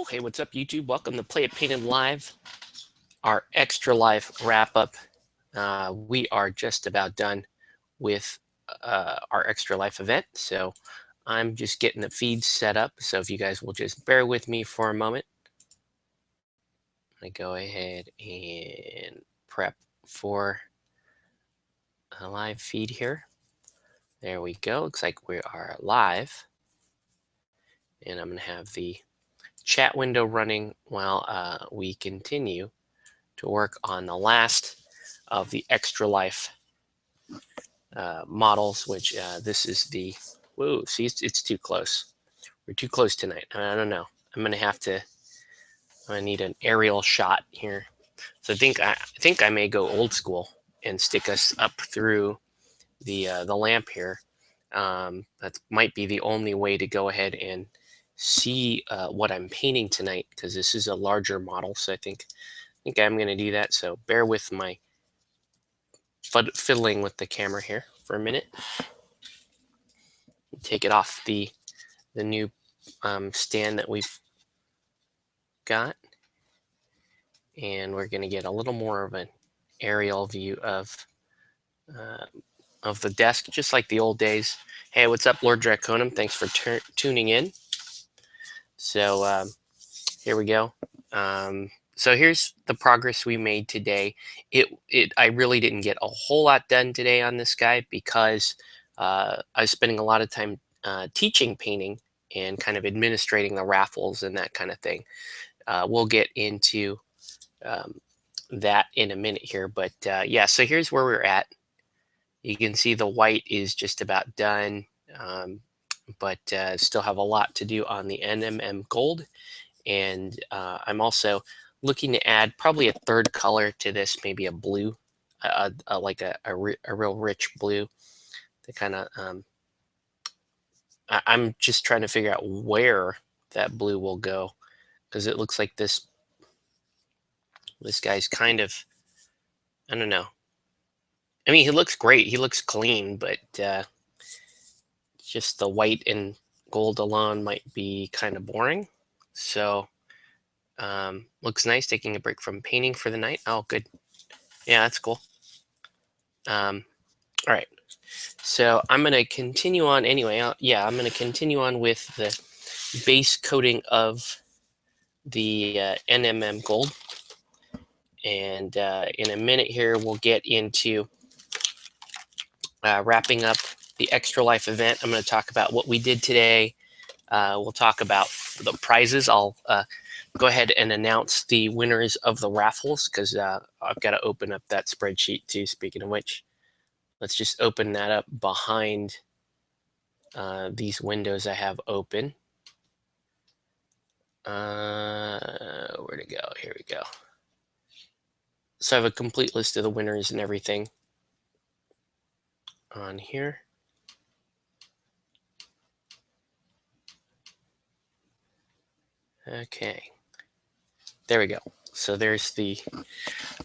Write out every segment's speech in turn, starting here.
Hey, what's up, YouTube? Welcome to Play It Painted Live, our Extra Life wrap up. We are just about done with our Extra Life event, so I'm just getting the feed set up. So if you guys will just bear with me for a moment, I go ahead and prep for a live feed here. There we go. Looks like we are live, and I'm going to have the chat window running while we continue to work on the last of the Extra Life models, which this is the, whoa, see, it's too close. We're too close tonight. I don't know. I need an aerial shot here. So I think I may go old school and stick us up through the lamp here. That might be the only way to go ahead and see what I'm painting tonight, because this is a larger model. So I think I'm going to do that. So bear with my fiddling with the camera here for a minute. Take it off the new stand that we've got, and we're going to get a little more of an aerial view of the desk, just like the old days. Hey, what's up, Lord Draconum? Thanks for tuning in. So here we go. So here's the progress we made today. I really didn't get a whole lot done today on this guy because I was spending a lot of time teaching painting and kind of administrating the raffles and that kind of thing. We'll get into that in a minute here, but yeah, so here's where we're at. You can see the white is just about done, but still have a lot to do on the NMM gold. And I'm also looking to add probably a third color to this, maybe a blue, like a real rich blue. To kind of, I'm just trying to figure out where that blue will go, because it looks like this guy's kind of, I don't know. I mean, he looks great. He looks clean, but just the white and gold alone might be kind of boring. So looks nice, taking a break from painting for the night. Oh, good. Yeah, that's cool. All right. So I'm going to continue on anyway. I'm going to continue on with the base coating of the NMM gold. And in a minute here, we'll get into wrapping up the Extra Life event. I'm going to talk about what we did today. We'll talk about the prizes. I'll go ahead and announce the winners of the raffles, because I've got to open up that spreadsheet too. Speaking of which, let's just open that up behind these windows I have open. Where to go? Here we go. So I have a complete list of the winners and everything on here. Okay, there we go. So there's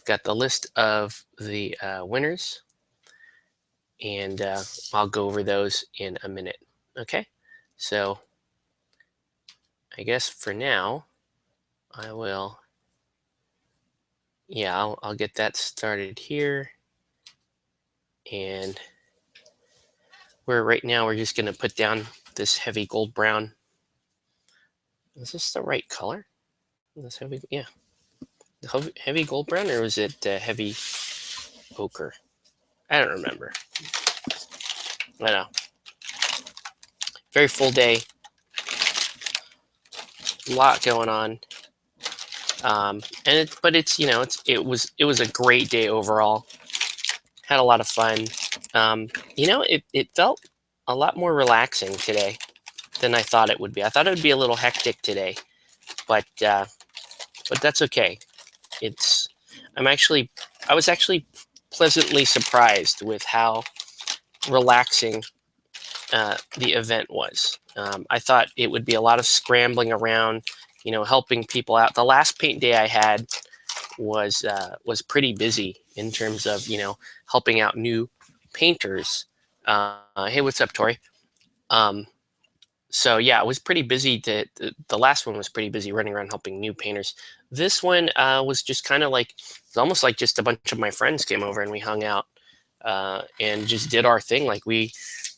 got the list of the winners, and I'll go over those in a minute. Okay, so I guess for now I will, yeah, I'll get that started here. And right now we're just going to put down this heavy gold brown. Is this the right color? This heavy, yeah, heavy gold brown, or was it heavy ochre? I don't remember. I know. Very full day. A lot going on. But it's, you know, it was a great day overall. Had a lot of fun. You know, it felt a lot more relaxing today than I thought it would be. I thought it would be a little hectic today, but that's okay. I was actually pleasantly surprised with how relaxing the event was. I thought it would be a lot of scrambling around, you know, helping people out. The last paint day I had was pretty busy in terms of, you know, helping out new painters. Hey, what's up, Tori? So yeah, it was pretty busy. The last one was pretty busy running around helping new painters. This one was just kind of like, it's almost like just a bunch of my friends came over and we hung out and just did our thing like we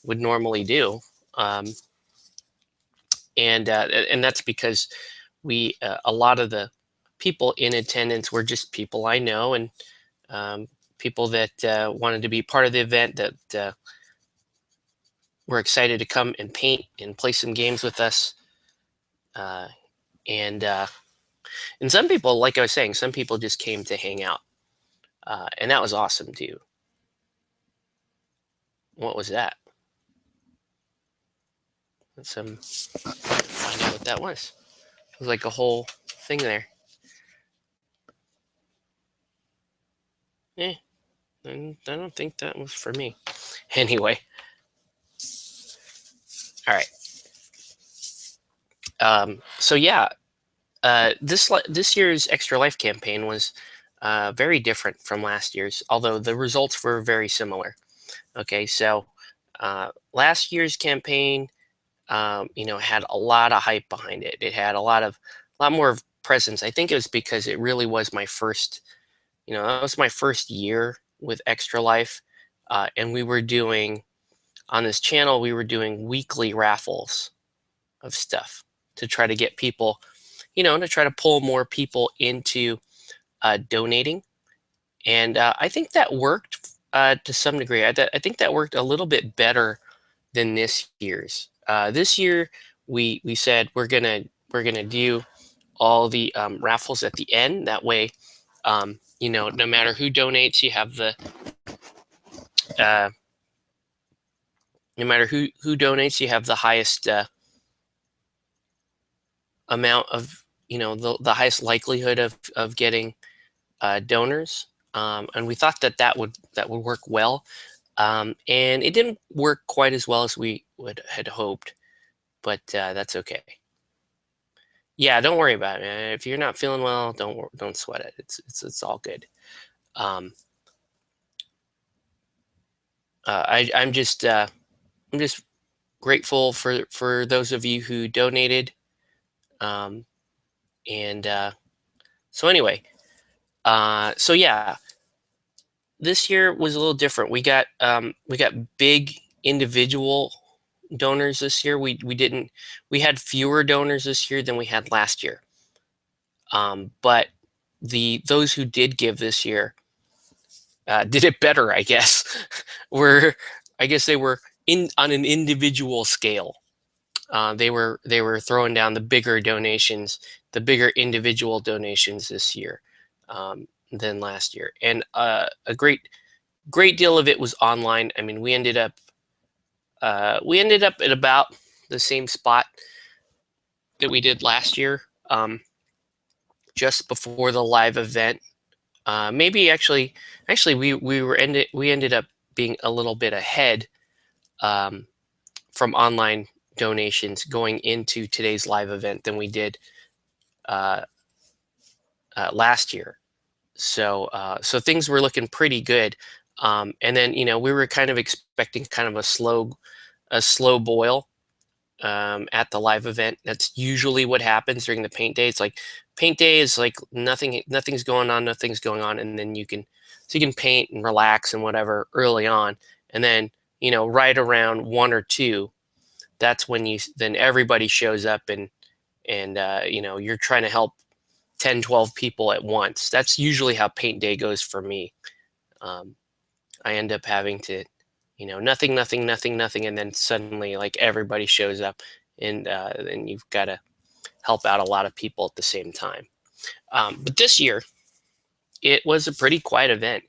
would normally do. Um, and that's because we a lot of the people in attendance were just people I know, and people that wanted to be part of the event, that were excited to come and paint and play some games with us. Uh, and and some people, like I was saying, some people just came to hang out, and that was awesome too. What was that? Let's find out what that was. It was like a whole thing there. Eh, I don't think that was for me. Anyway, all right. So yeah, this year's Extra Life campaign was very different from last year's, although the results were very similar. Okay, so last year's campaign, had a lot of hype behind it. It had a lot more of presence. I think it was because it really was my first, that was my first year with Extra Life, and we were doing on this channel, we were doing weekly raffles of stuff to try to get people, to try to pull more people into donating. And I think that worked to some degree. I think that worked a little bit better than this year's. This year, we said we're gonna do all the raffles at the end. That way, no matter who donates, you have the uh, no matter who donates, you have the highest amount of, the highest likelihood of getting donors. And we thought that would work well. And it didn't work quite as well as we would had hoped, but that's okay. Yeah, don't worry about it, man. If you're not feeling well, don't sweat it. It's all good. Um, I'm just grateful for those of you who donated. Um, and so anyway, so yeah, this year was a little different. We got big individual donors this year. We had fewer donors this year than we had last year. But those who did give this year did it better, I guess. were I guess they were in on an individual scale. They were throwing down the bigger donations, the bigger individual donations this year than last year, and a great deal of it was online. I mean, we ended up at about the same spot that we did last year, just before the live event. Maybe actually we ended up being a little bit ahead um, from online donations going into today's live event than we did uh, last year. So things were looking pretty good. And then we were kind of expecting kind of a slow boil at the live event. That's usually what happens during the paint day. It's like paint day is like nothing's going on, and then you can paint and relax and whatever early on, and then right around 1 or 2, that's when then everybody shows up, and you're trying to help 10, 12 people at once. That's usually how paint day goes for me. Um, I end up having to, nothing, nothing, nothing, nothing, and then suddenly like everybody shows up, and you've got to help out a lot of people at the same time. But this year, it was a pretty quiet event.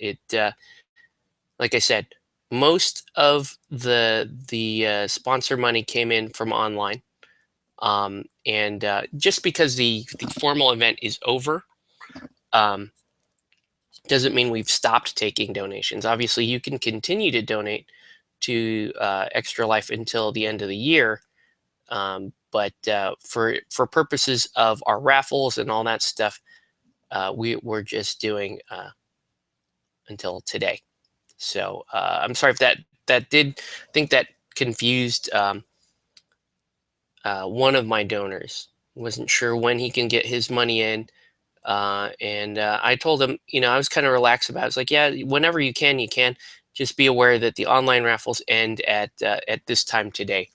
Like I said, most of the sponsor money came in from online, and just because the formal event is over, um, doesn't mean we've stopped taking donations. Obviously, you can continue to donate to Extra Life until the end of the year, but for purposes of our raffles and all that stuff, we're just doing until today. So I'm sorry if that did think that confused one of my donors. Wasn't sure when he can get his money in. And I told him, I was kind of relaxed about it. I was like, yeah, whenever you can, you can. Just be aware that the online raffles end at this time today.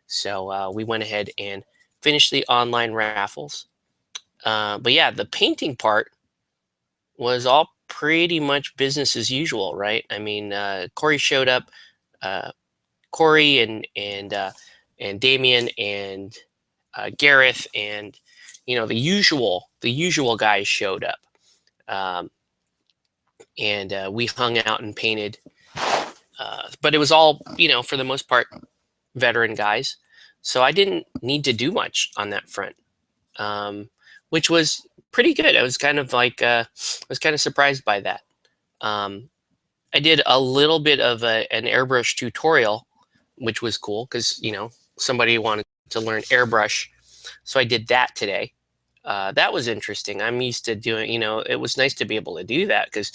So we went ahead and finished the online raffles. But yeah, the painting part was all pretty much business as usual, right? I mean, Corey showed up. Uh, Corey and Damien and Gareth and the usual guys showed up. Um, and we hung out and painted. But it was all, for the most part, veteran guys. So I didn't need to do much on that front, which was pretty good. I was kind of surprised by that. Um, I did a little bit of an airbrush tutorial, which was cool because somebody wanted to learn airbrush, so I did that today. That was interesting. I'm used to doing, it was nice to be able to do that because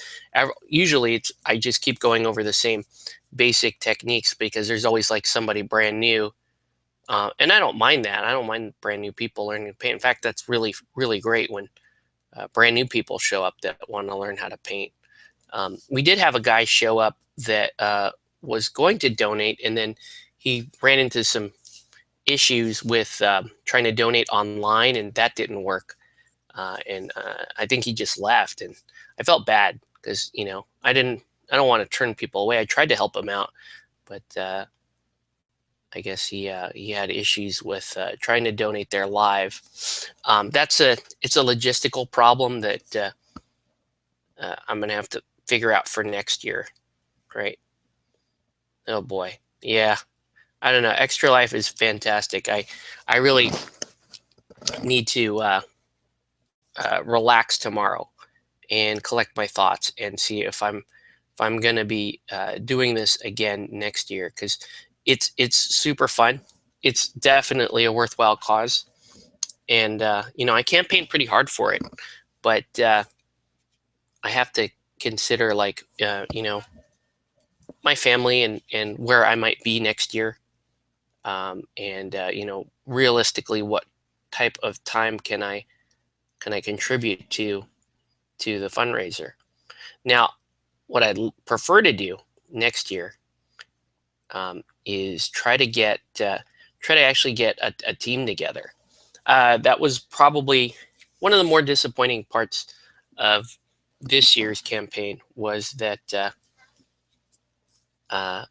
usually I just keep going over the same basic techniques because there's always like somebody brand new. And I don't mind that. I don't mind brand new people learning to paint. In fact, that's really, really great when brand new people show up that want to learn how to paint. We did have a guy show up that was going to donate, and then he ran into some issues with trying to donate online, and that didn't work. And I think he just left, and I felt bad because I don't want to turn people away. I tried to help him out, but I guess he had issues with trying to donate there live. It's a logistical problem that I'm gonna have to figure out for next year, right? Oh boy, yeah. I don't know. Extra Life is fantastic. I really need to relax tomorrow and collect my thoughts and see if I'm gonna be doing this again next year because it's super fun. It's definitely a worthwhile cause, and I campaigned pretty hard for it, but I have to consider my family and where I might be next year, and realistically what type of time can I contribute to the fundraiser. Now, what prefer to do next year is try to actually get a team together. That was probably one of the more disappointing parts of this year's campaign was that I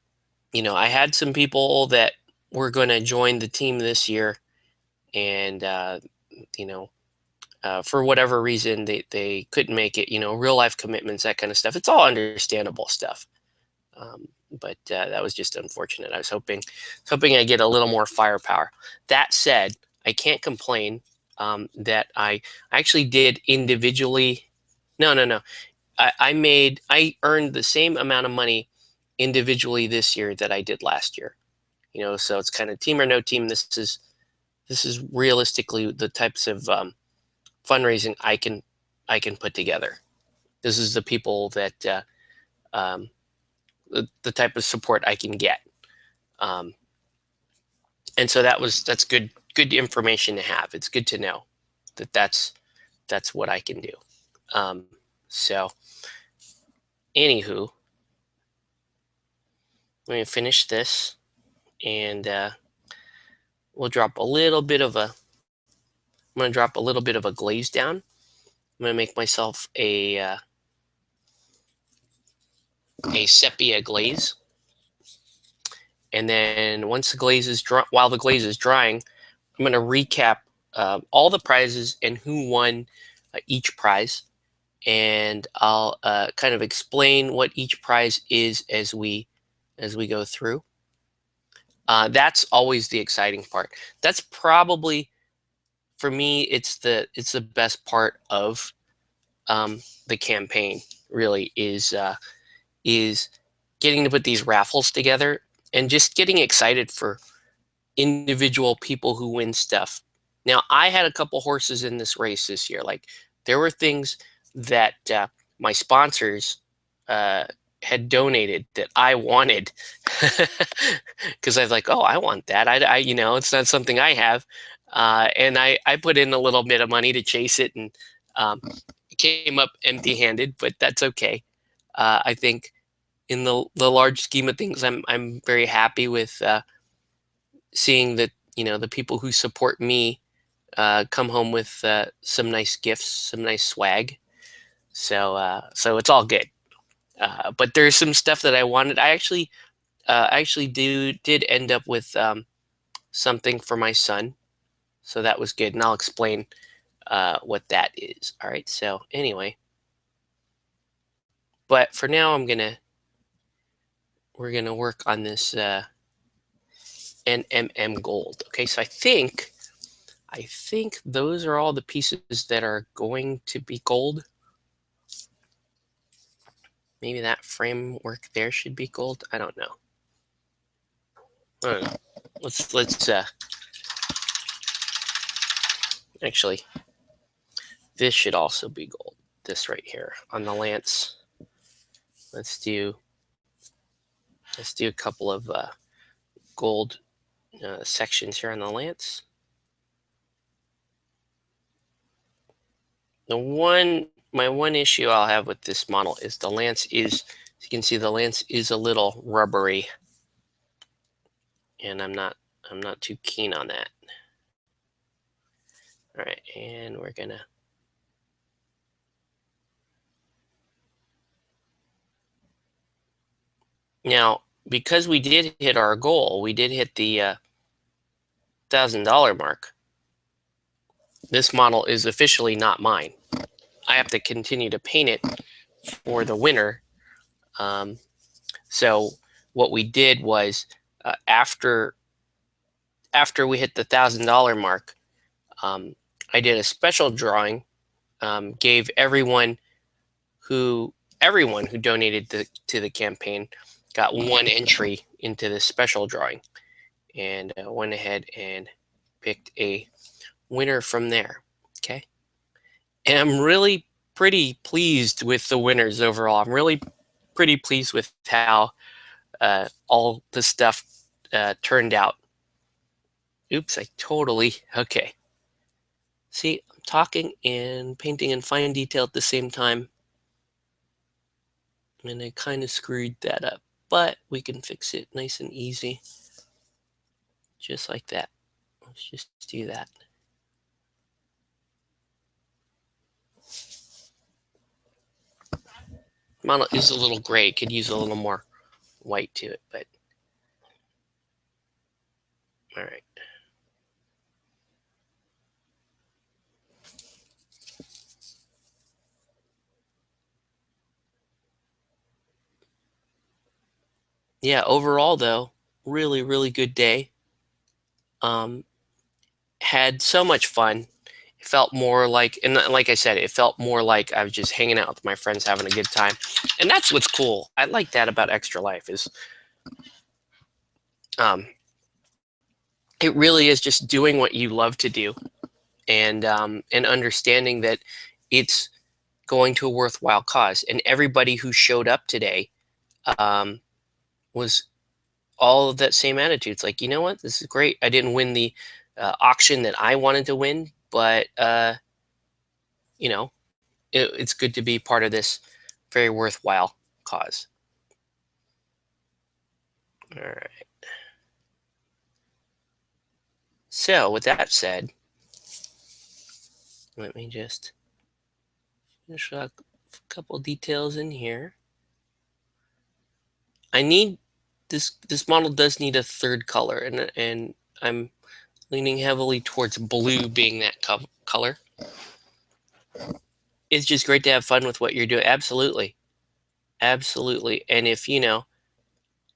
had some people that were going to join the team this year, and you know for whatever reason they couldn't make it. Real life commitments, that kind of stuff. It's all understandable stuff. But that was just unfortunate. I was hoping I get a little more firepower. That said, I can't complain that I actually did individually. No, no, no. I earned the same amount of money individually this year that I did last year. So it's kind of team or no team. This is realistically the types of fundraising I can put together. This is the people that um, the type of support I can get. Um, and so that's good information to have. It's good to know that that's what I can do. So anywho, let me finish this, and we'll drop a little bit of a. I'm going to drop a little bit of a glaze down. I'm going to make myself a sepia glaze, and then once the glaze is while the glaze is drying, I'm going to recap all the prizes and who won each prize, and I'll kind of explain what each prize is as we go through. That's always the exciting part. That's probably, for me, it's the best part of the campaign. Really is getting to put these raffles together and just getting excited for individual people who win stuff. Now, I had a couple horses in this race this year. Like, there were things that my sponsors had donated that I wanted, because I was like, oh, I want that. It's not something I have, and I put in a little bit of money to chase it, and um, came up empty-handed, but that's okay. I think in the large scheme of things, I'm very happy with seeing that the people who support me come home with some nice gifts, some nice swag. So it's all good. But there's some stuff that I wanted. I actually did end up with something for my son, so that was good, and I'll explain what that is. All right. So anyway, but for now, we're gonna work on this NMM gold. Okay. So I think those are all the pieces that are going to be gold. Maybe that framework there should be gold. I don't know. I don't know. Let's actually, this should also be gold. This right here on the lance. Let's do a couple of gold sections here on the lance. My one issue I'll have with this model is the lance is, as you can see, the lance is a little rubbery, and I'm not too keen on that. All right, and we're gonna now, because we did hit our goal, we did hit the $1,000 mark. This model is officially not mine. I have to continue to paint it for the winner. So what we did was after we hit the $1,000 mark, I did a special drawing, gave everyone who donated to the campaign got one entry into this special drawing, and went ahead and picked a winner from there. Okay, and I'm really pretty pleased with the winners overall. I'm really pretty pleased with how all the stuff turned out. Oops, okay. See, I'm talking and painting in fine detail at the same time, and I kind of screwed that up, but we can fix it nice and easy, just like that. Let's just do that. Model is a little gray, could use a little more white to it, but all right. Yeah, overall though, really, really good day. Had so much fun. It felt more like, and like I said, it felt more like I was just hanging out with my friends, having a good time. And that's what's cool. I like that about Extra Life is it really is just doing what you love to do, and understanding that it's going to a worthwhile cause. And everybody who showed up today was all of that same attitude. It's like, you know what, this is great. I didn't win the auction that I wanted to win, but you know, it's good to be part of this very worthwhile cause. All right. So with that said, let me just finish a couple details in here. I need this model does need a third color, and I'm leaning heavily towards blue being that color. It's just great to have fun with what you're doing. Absolutely. Absolutely. And if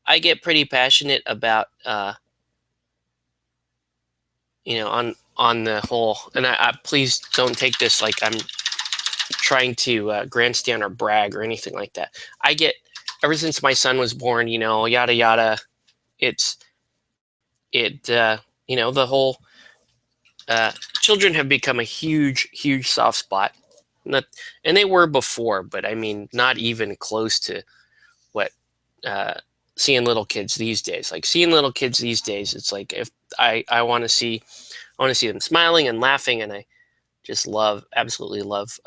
I get pretty passionate about on the whole, and I please don't take this like I'm trying to grandstand or brag or anything like that. I get, ever since my son was born, yada yada, the whole children have become a huge soft spot. And they were before, but I mean, not even close to seeing little kids these days. Like seeing little kids these days, it's like if I want to see them smiling and laughing, and I just absolutely love.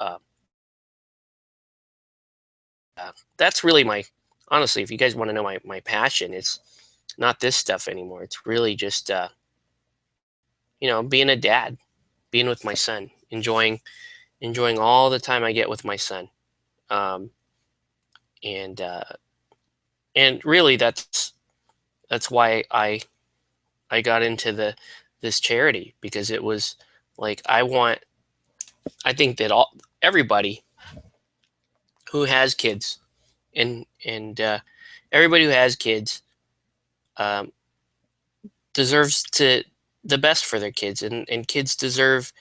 That's really my honestly. If you guys want to know my passion, it's not this stuff anymore. It's really just being a dad, being with my son, enjoying all the time I get with my son. Um, and really that's why I got into this charity, because it was like I think that everybody who has kids, and everybody who has kids um, deserves to the best for their kids, and kids deserve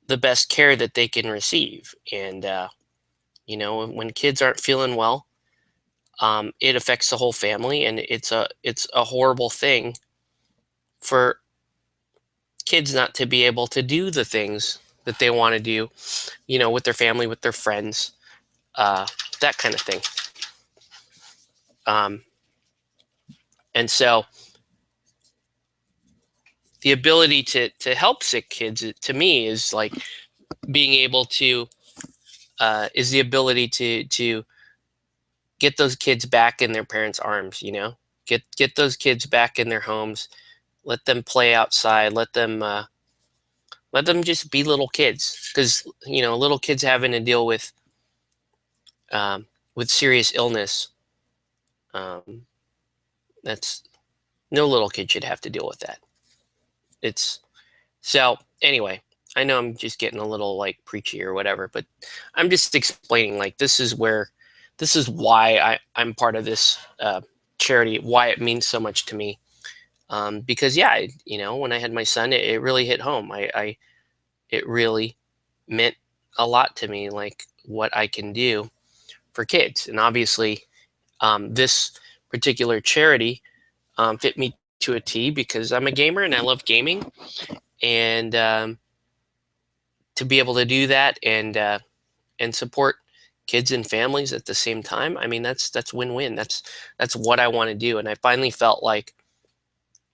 the best care that they can receive. And when kids aren't feeling well, it affects the whole family, and it's a horrible thing for kids not to be able to do the things that they want to do, with their family, with their friends, uh, that kind of thing. Um, and so the ability to help sick kids, to me, is like being able to is the ability to get those kids back in their parents' arms. Get those kids back in their homes, let them play outside, let them just be little kids, because little kids having to deal um, with serious illness. Um, that's No little kid should have to deal with that. It's So anyway, I know I'm just getting a little like preachy or whatever, but I'm just explaining, like, this is why I'm part of this charity, why it means so much to me. Because yeah, when I had my son, it really hit home. It really meant a lot to me, like what I can do for kids. And obviously, this particular charity fit me to a T, because I'm a gamer and I love gaming. And to be able to do that and support kids and families at the same time, I mean, that's win-win. That's what I want to do. And I finally felt like,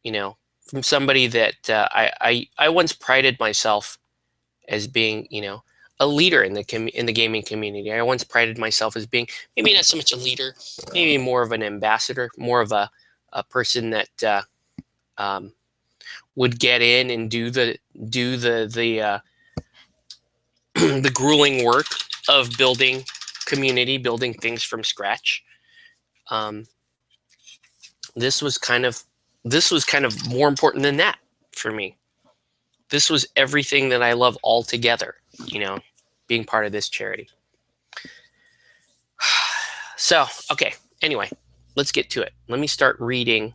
from somebody that I once prided myself as being, a leader in the gaming community. I once prided myself as being maybe not so much a leader, maybe more of an ambassador, more of a person that um, would get in and do the the grueling work of building community, building things from scratch. Um, this was kind of more important than that for me. This was everything that I love altogether, being part of this charity. So, okay, anyway, let's get to it. Let me start reading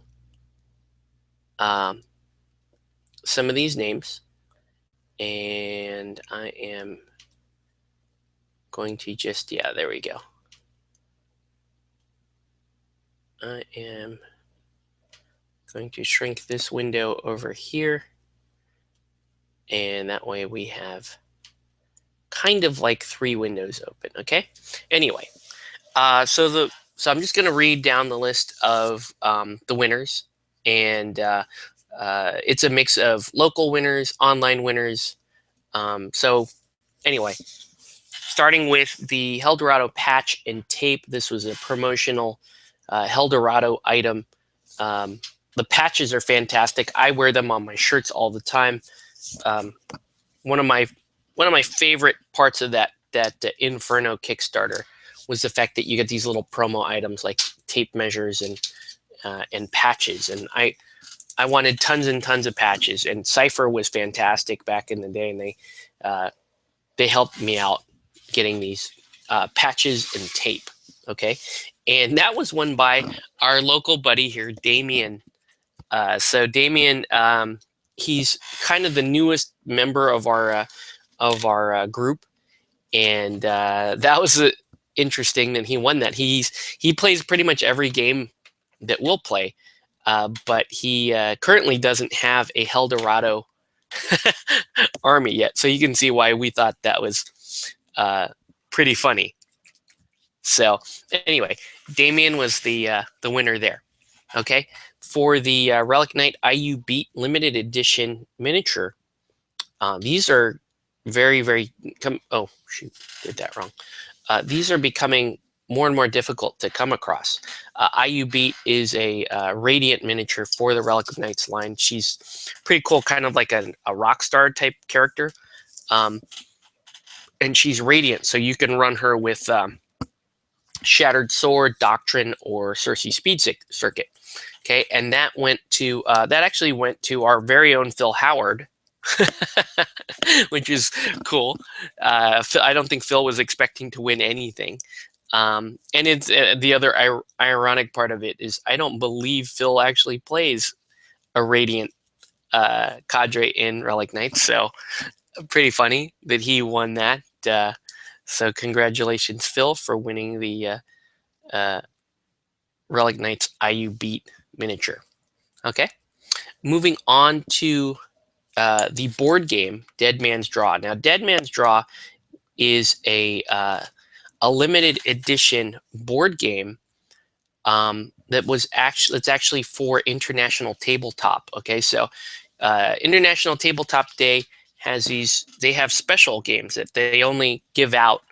um, some of these names, and I am going to just, yeah, there we go. I am going to shrink this window over here, and that way we have kind of like 3 windows open. Okay. Anyway, so I'm just going to read down the list of the winners, and it's a mix of local winners, online winners. So anyway, starting with the Helldorado patch and tape. This was a promotional Helldorado item. The patches are fantastic. I wear them on my shirts all the time. One of my favorite parts of that Inferno Kickstarter was the fact that you get these little promo items like tape measures and patches. And I wanted tons and tons of patches. And Cypher was fantastic back in the day, and they helped me out getting these patches and tape. Okay, and that was won by our local buddy here, Damien. So Damien, he's kind of the newest member of our group, and that was interesting that he won that. He plays pretty much every game that we'll play, but he currently doesn't have a Helldorado army yet. So you can see why we thought that was pretty funny. So anyway, Damien was the winner there. Okay, for the Relic Knight IU Beat limited edition miniature, these are very oh shoot, did that wrong. These are becoming more and more difficult to come across. IU Beat is a Radiant miniature for the Relic of Knights line. She's pretty cool, kind of like a rock star type character. And she's Radiant, so you can run her with Shattered Sword, Doctrine, or Cersei Speed Circuit. Okay, and that actually went to our very own Phil Howard, which is cool. I don't think Phil was expecting to win anything. And it's the other ironic part of it is I don't believe Phil actually plays a Radiant cadre in Relic Knights, so pretty funny that he won that. So congratulations, Phil, for winning the Relic Knights IU Beat miniature. Okay, moving on to the board game Dead Man's Draw. Now, Dead Man's Draw is a limited edition board game it's actually for International Tabletop. Okay, so International Tabletop Day they have special games that they only give out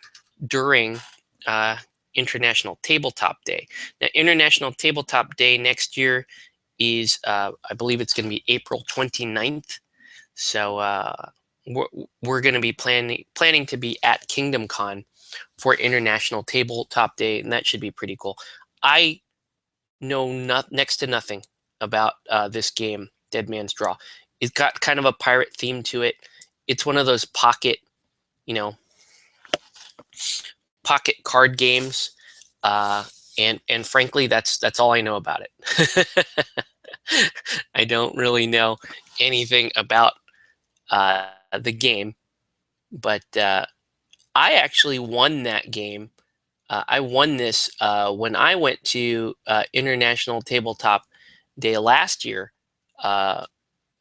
during International Tabletop Day. Now, International Tabletop Day next year is, I believe it's going to be April 29th. So we're going to be planning to be at Kingdom Con for International Tabletop Day, and that should be pretty cool. I know next to nothing about this game, Dead Man's Draw. It's got kind of a pirate theme to it. It's one of those pocket card games, and frankly, that's all I know about it. I don't really know anything about the game, but I actually won that game. I won this when I went to International Tabletop Day last year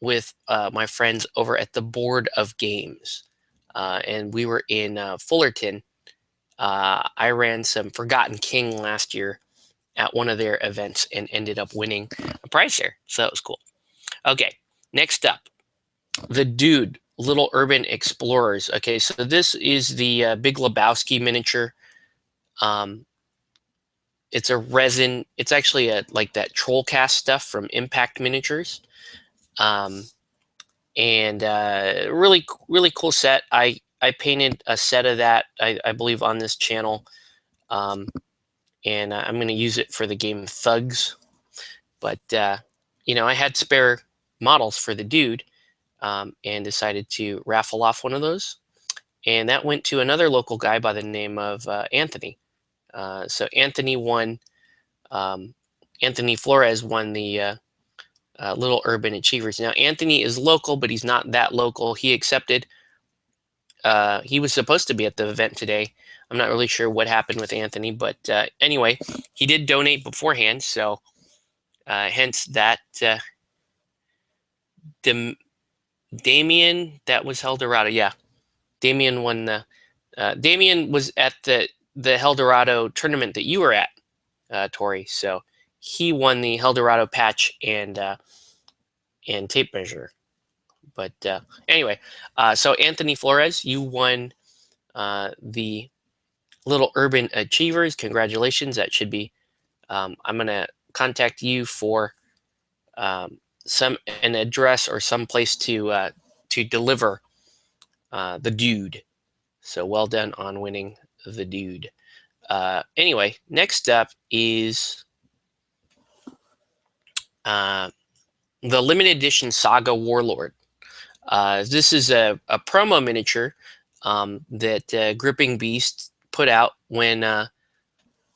with my friends over at the Board of Games, and we were in Fullerton. I ran some Forgotten King last year at one of their events and ended up winning a prize there. So that was cool. Okay, next up, the Dude, Little Urban Explorers. Okay, so this is the Big Lebowski miniature. It's a resin. It's actually like that Trollcast stuff from Impact Miniatures. And really cool set. I painted a set of that, I believe, on this channel. And I'm going to use it for the game Thugs. But, I had spare models for the Dude and decided to raffle off one of those. And that went to another local guy by the name of Anthony. So Anthony won. Anthony Flores won the Little Urban Achievers. Now, Anthony is local, but he's not that local. He accepted. He was supposed to be at the event today. I'm not really sure what happened with Anthony, but anyway, he did donate beforehand, so hence that. Damien, that was Eldorado. Yeah, Damien won the. Damien was at the Eldorado tournament that you were at, Tori. So he won the Eldorado patch and tape measure. But anyway, so Anthony Flores, you won the Little Urban Achievers. Congratulations. That should be. I'm gonna contact you for an address or some place to deliver the Dude. So well done on winning the Dude. Anyway, next up is the limited edition Saga Warlord. This is a promo miniature that Gripping Beast put out when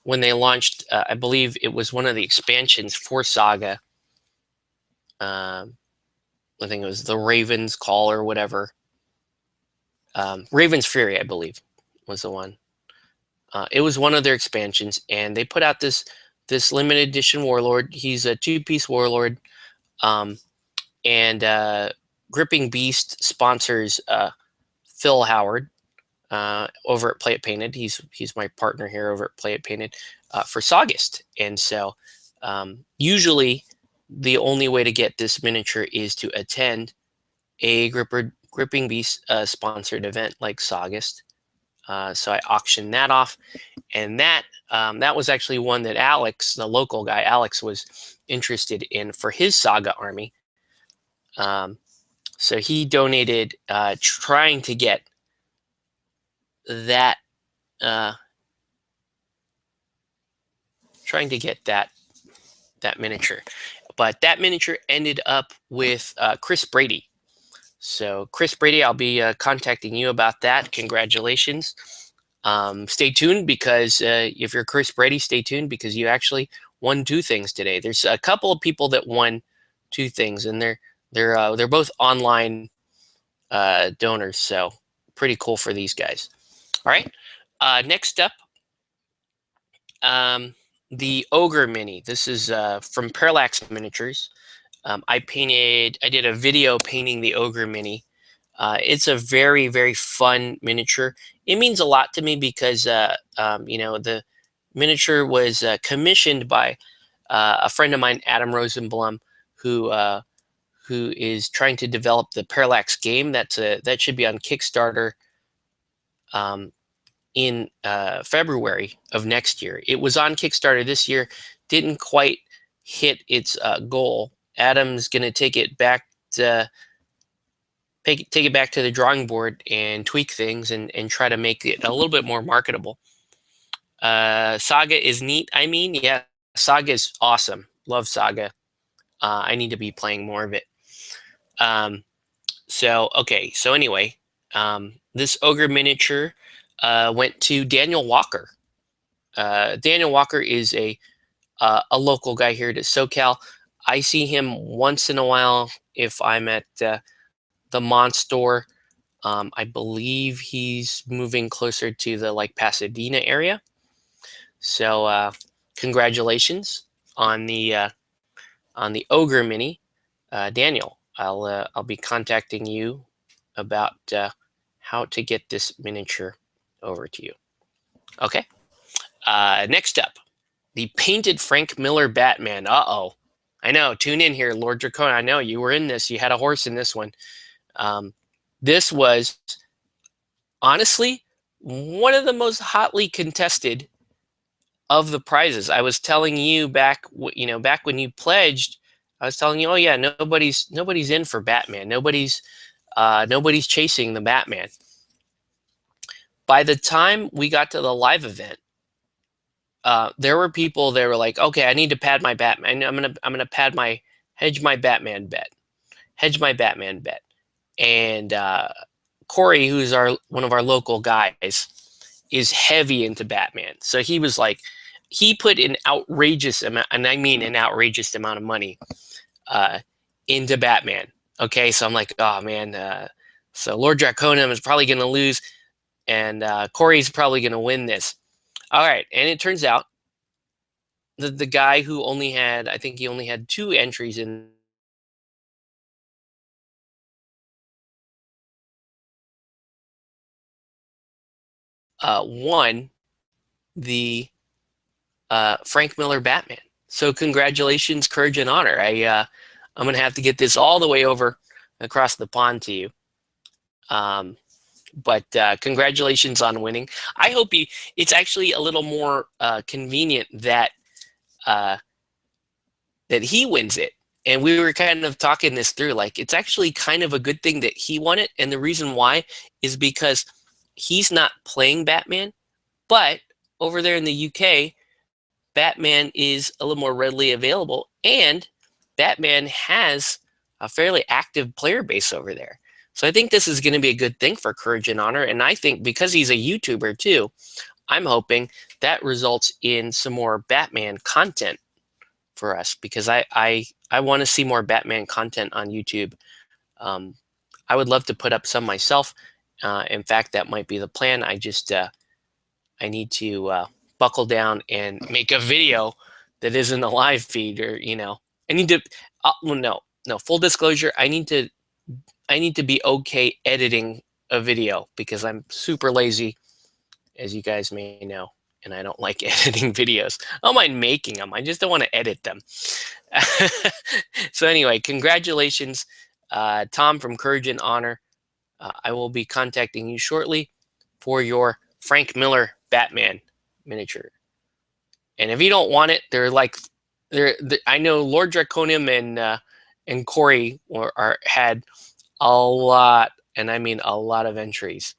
they launched. I believe it was one of the expansions for Saga. I think it was the Raven's Call or whatever. Raven's Fury, I believe, was the one. It was one of their expansions, and they put out this limited edition Warlord. He's a 2-piece Warlord, and Gripping Beast sponsors Phil Howard, over at Play It Painted. He's my partner here over at Play It Painted for Saugust. And so usually the only way to get this miniature is to attend a Gripping Beast sponsored event like Saugust. So I auctioned that off, and that was actually one that Alex, the local guy, Alex was interested in for his Saga army. So he donated, trying to get that, that miniature, but that miniature ended up with Chris Brady. So Chris Brady, I'll be contacting you about that. Congratulations. Stay tuned, because if you're Chris Brady, stay tuned, because you actually won 2 things today. There's a couple of people that won 2 things, and they're both online donors. So pretty cool for these guys. All right. Next up, the Ogre Mini. This is from Parallax Miniatures. I did a video painting the Ogre Mini. It's a very, very fun miniature. It means a lot to me because, the miniature was commissioned by a friend of mine, Adam Rosenblum, who is trying to develop the Parallax game. That should be on Kickstarter in February of next year. It was on Kickstarter this year, didn't quite hit its goal. Adam's going to take it back to the drawing board and tweak things and try to make it a little bit more marketable. Saga is neat. I mean, yeah, Saga is awesome. Love Saga. I need to be playing more of it. So anyway, this Ogre miniature went to Daniel Walker. Daniel Walker is a local guy here to SoCal. I see him once in a while if I'm at the Monstore. I believe he's moving closer to the Pasadena area. So congratulations on the Ogre Mini, Daniel. I'll be contacting you about how to get this miniature over to you. Okay. Next up, the painted Frank Miller Batman. Uh-oh. I know. Tune in here, Lord Dracona. I know you were in this. You had a horse in this one. This was honestly one of the most hotly contested of the prizes. I was telling you back when you pledged, I was telling you, oh yeah, nobody's in for Batman. Nobody's chasing the Batman. By the time we got to the live event, there were people that were like, okay, I need to pad my Batman. I'm gonna hedge my Batman bet. And Corey, who's one of our local guys, is heavy into Batman. So he was like, he put an outrageous amount, and I mean an outrageous amount of money into Batman. Okay, so I'm like, oh man, so Lord Draconum is probably going to lose, and Corey's probably going to win this. All right, and it turns out the guy who only had, I think he only had 2 entries in won the Frank Miller Batman. So congratulations, Courage and Honor. I'm gonna have to get this all the way over across the pond to you. But congratulations on winning. I hope it's actually a little more convenient that that he wins it. And we were kind of talking this through, like it's actually kind of a good thing that he won it. And the reason why is because he's not playing Batman, but over there in the UK, Batman is a little more readily available, and Batman has a fairly active player base over there. So I think this is going to be a good thing for Courage and Honor. And I think because he's a YouTuber too, I'm hoping that results in some more Batman content for us, because I want to see more Batman content on YouTube. I would love to put up some myself. In fact, that might be the plan. I need to buckle down and make a video that isn't a live feed, or I need to. Well, no. Full disclosure, I need to be okay editing a video because I'm super lazy, as you guys may know, and I don't like editing videos. I don't mind making them. I just don't want to edit them. So anyway, congratulations, Tom from Courage and Honor. I will be contacting you shortly for your Frank Miller Batman miniature. And if you don't want it, I know Lord Draconium and Corey had a lot, and I mean a lot of entries,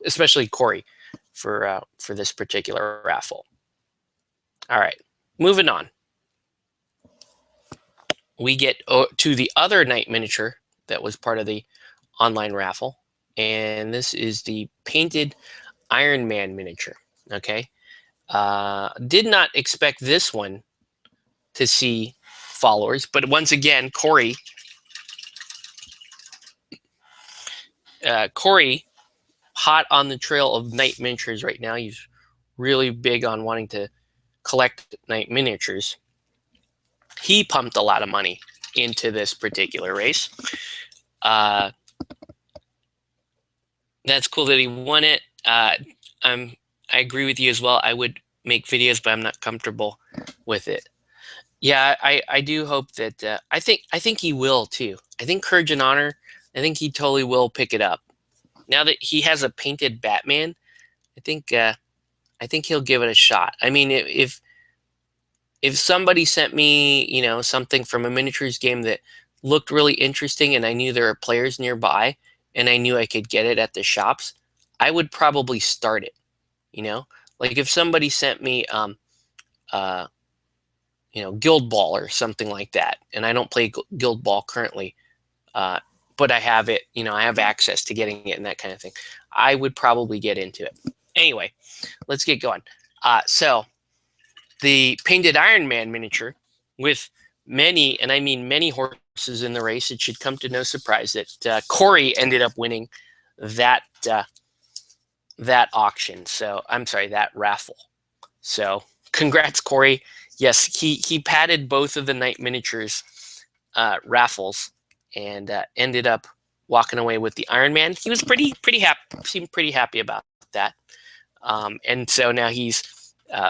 especially Corey for this particular raffle. All right, moving on. We get to the other Knight miniature that was part of the online raffle, and this is the painted Iron Man miniature. Okay, did not expect this one to see followers, but once again, Corey, hot on the trail of Knight miniatures right now. He's really big on wanting to collect Knight miniatures. He pumped a lot of money into this particular race. That's cool that he won it. I agree with you as well. I would make videos, but I'm not comfortable with it. Yeah, I do hope that I think he will too. I think Courage and Honor, I think he totally will pick it up. Now that he has a painted Batman, I think he'll give it a shot. I mean, if somebody sent me, something from a miniatures game that looked really interesting and I knew there were players nearby and I knew I could get it at the shops, I would probably start it, Like if somebody sent me Guild Ball or something like that, and I don't play Guild Ball currently, but I have it, I have access to getting it and that kind of thing, I would probably get into it. Anyway, let's get going. So the painted Iron Man miniature with many, and I mean many horses in the race, it should come to no surprise that Corey ended up winning that auction. So I'm sorry, that raffle. So congrats, Corey. Yes, he padded both of the Knight miniatures raffles and ended up walking away with the Iron Man. He was pretty happy, seemed pretty happy about that. And so now he's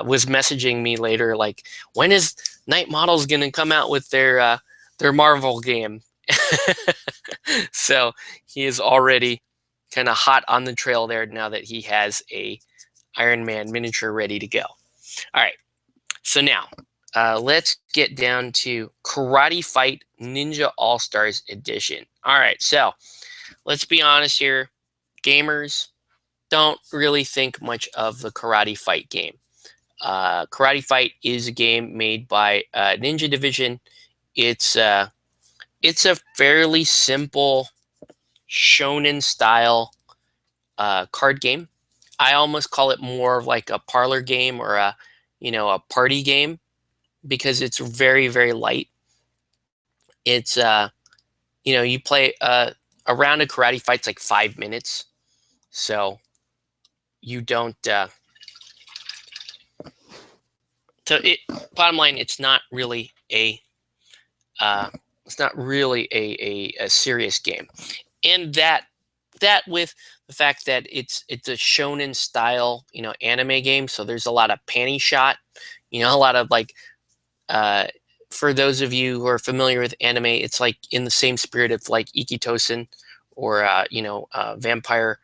was messaging me later, like, when is Knight Models going to come out with their Marvel game? So he is already kind of hot on the trail there now that he has a Iron Man miniature ready to go. All right, so now let's get down to Karate Fight Ninja All-Stars Edition. All right, so let's be honest here. Gamers don't really think much of the Karate Fight game. Karate Fight is a game made by Ninja Division. It's a fairly simple shonen style card game. I almost call it more of like a parlor game or a party game because it's very, very light. It's you play a round of Karate Fight's like 5 minutes, so you don't. Bottom line, it's not really a serious game, and that with the fact that it's a shonen style anime game, so there's a lot of panty shot, a lot of like for those of you who are familiar with anime, it's like in the same spirit of like Ikitosen or Vampire,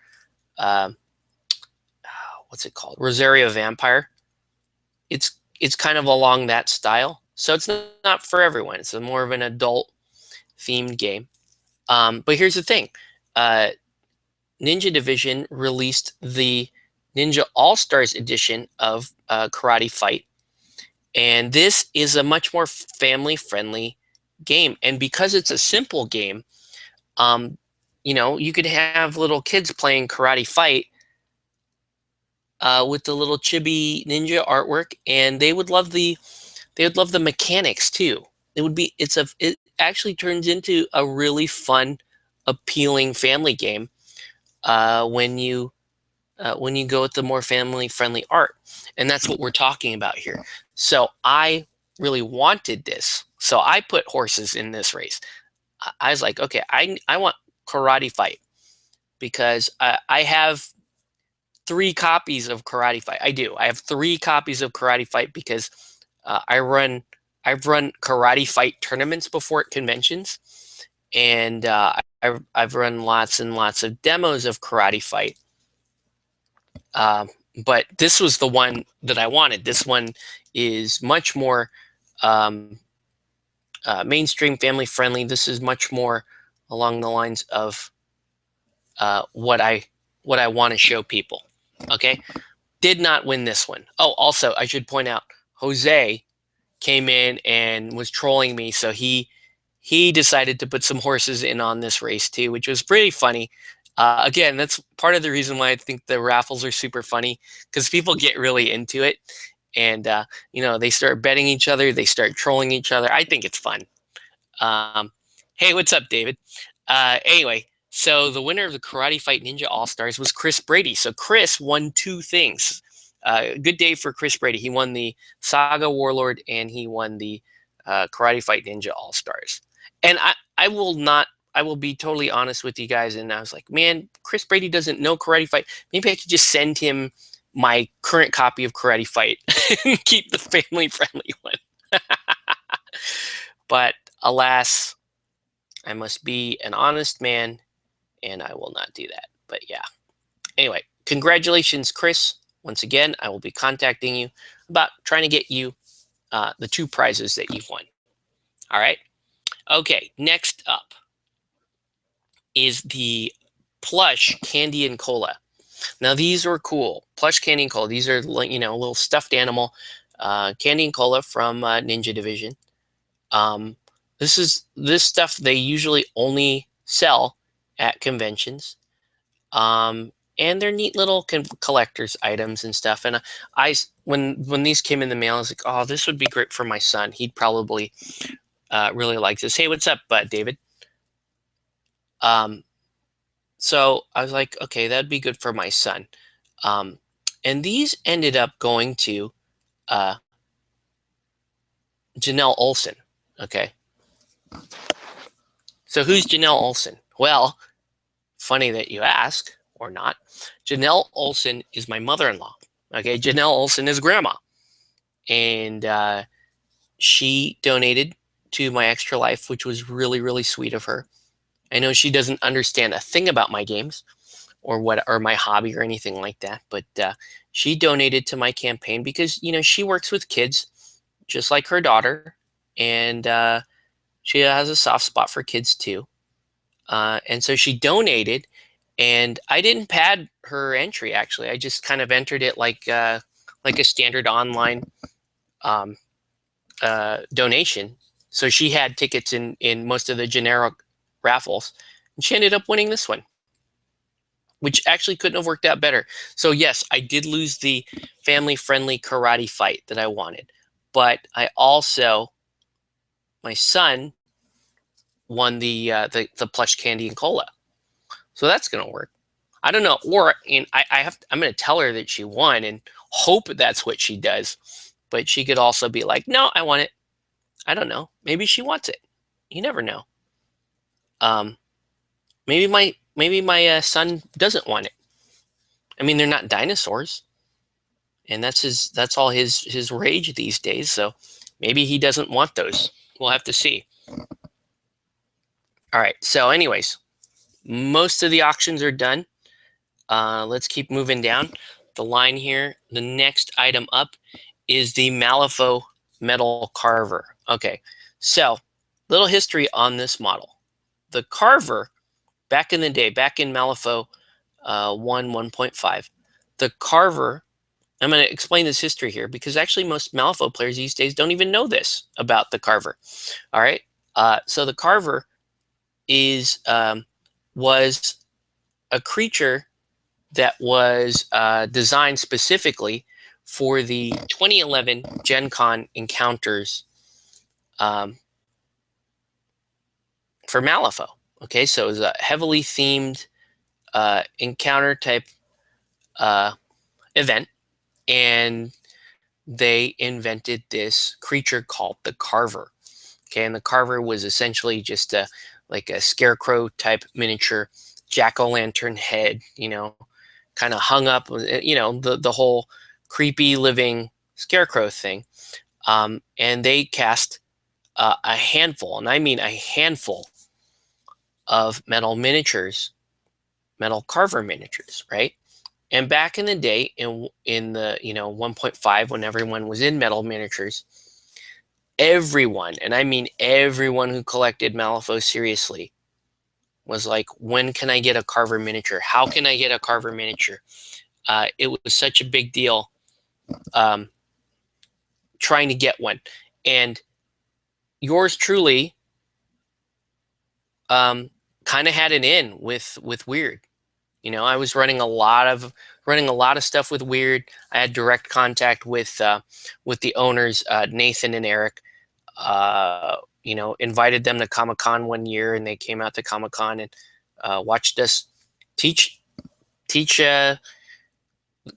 what's it called, Rosario Vampire. It's kind of along that style, so it's not for everyone. It's more of an adult themed game. But here's the thing. Ninja Division released the Ninja All-Stars edition of Karate Fight, and this is a much more family-friendly game. And because it's a simple game, you could have little kids playing Karate Fight with the little chibi ninja artwork, and they would love the mechanics too. It actually turns into a really fun, appealing family game when you go with the more family-friendly art, and that's what we're talking about here. So I really wanted this, so I put horses in this race. I was like, okay, I want Karate Fight. because I have 3 copies of Karate Fight. I do. I have 3 copies of Karate Fight because I've run Karate Fight tournaments before at conventions, and I've run lots and lots of demos of Karate Fight. But this was the one that I wanted. This one is much more mainstream, family friendly. This is much more along the lines of what I want to show people. Okay, did not win this one. Oh, also I should point out, Jose came in and was trolling me, so he decided to put some horses in on this race too, which was pretty funny. Again, that's part of the reason why I think the raffles are super funny, because people get really into it, and they start betting each other, they start trolling each other. I think it's fun. Hey, what's up, David? Anyway, so the winner of the Karate Fight Ninja All Stars was Chris Brady. So Chris won 2 things. Good day for Chris Brady. He won the Saga Warlord and he won the Karate Fight Ninja All Stars. And I will be totally honest with you guys. And I was like, man, Chris Brady doesn't know Karate Fight. Maybe I could just send him my current copy of Karate Fight and keep the family friendly one. But alas, I must be an honest man, and I will not do that. But yeah. Anyway, congratulations, Chris. Once again, I will be contacting you about trying to get you the 2 prizes that you've won. All right. Okay, next up is the plush Candy and Cola. Now, these are cool. Plush Candy and Cola. These are, a little stuffed animal Candy and Cola from Ninja Division. This stuff they usually only sell at conventions, and they're neat little collector's items and stuff. And when these came in the mail, I was like, oh, this would be great for my son. He'd probably really like this. Hey, what's up, David? So I was like, okay, that'd be good for my son. And these ended up going to Janelle Olsen. Okay. So who's Janelle Olsen? Well, funny that you ask, or not. Janelle Olsen is my mother-in-law. Okay, Janelle Olsen is grandma. And she donated to my Extra Life, which was really, really sweet of her. I know she doesn't understand a thing about my games or my hobby or anything like that, but she donated to my campaign because, she works with kids just like her daughter, and she has a soft spot for kids too. And so she donated, and I didn't pad her entry, actually. I just kind of entered it like a standard online donation. So she had tickets in most of the generic raffles, and she ended up winning this one, which actually couldn't have worked out better. So yes, I did lose the family-friendly Karate Fight that I wanted, but my son won the plush Candy and Cola. So that's gonna work. I don't know, I'm gonna tell her that she won and hope that's what she does. But she could also be like, no, I want it. I don't know. Maybe she wants it. You never know. Maybe my son doesn't want it. I mean, they're not dinosaurs, and that's all his rage these days. So maybe he doesn't want those. We'll have to see. All right. So, anyways, most of the auctions are done. Let's keep moving down the line here. The next item up is the Malifaux Metal Carver. Okay, so little history on this model. The Carver, back in the day, back in Malifaux 1.5, the Carver, I'm going to explain this history here because actually most Malifaux players these days don't even know this about the Carver. All right, so the Carver was a creature that was designed specifically for the 2011 Gen Con encounters for Malifaux. Okay, so it was a heavily themed encounter type event, and they invented this creature called the Carver. Okay, and the Carver was essentially just like a scarecrow type miniature jack-o'-lantern head, you know, kind of hung up, you know, the whole creepy living scarecrow thing. And they cast a handful, and I mean a handful, of metal miniatures, metal carver miniatures, right? And back in the day, in the 1.5, when everyone was in metal miniatures, everyone, and I mean everyone who collected Malifaux seriously, was like, when can I get a carver miniature? How can I get a carver miniature? It was such a big deal um, trying to get one. And yours truly kind of had an in with Wyrd. You know, I was running a lot of stuff with Wyrd. I had direct contact with the owners, Nathan and Eric. You know, invited them to Comic-Con one year, and they came out to Comic-Con and watched us teach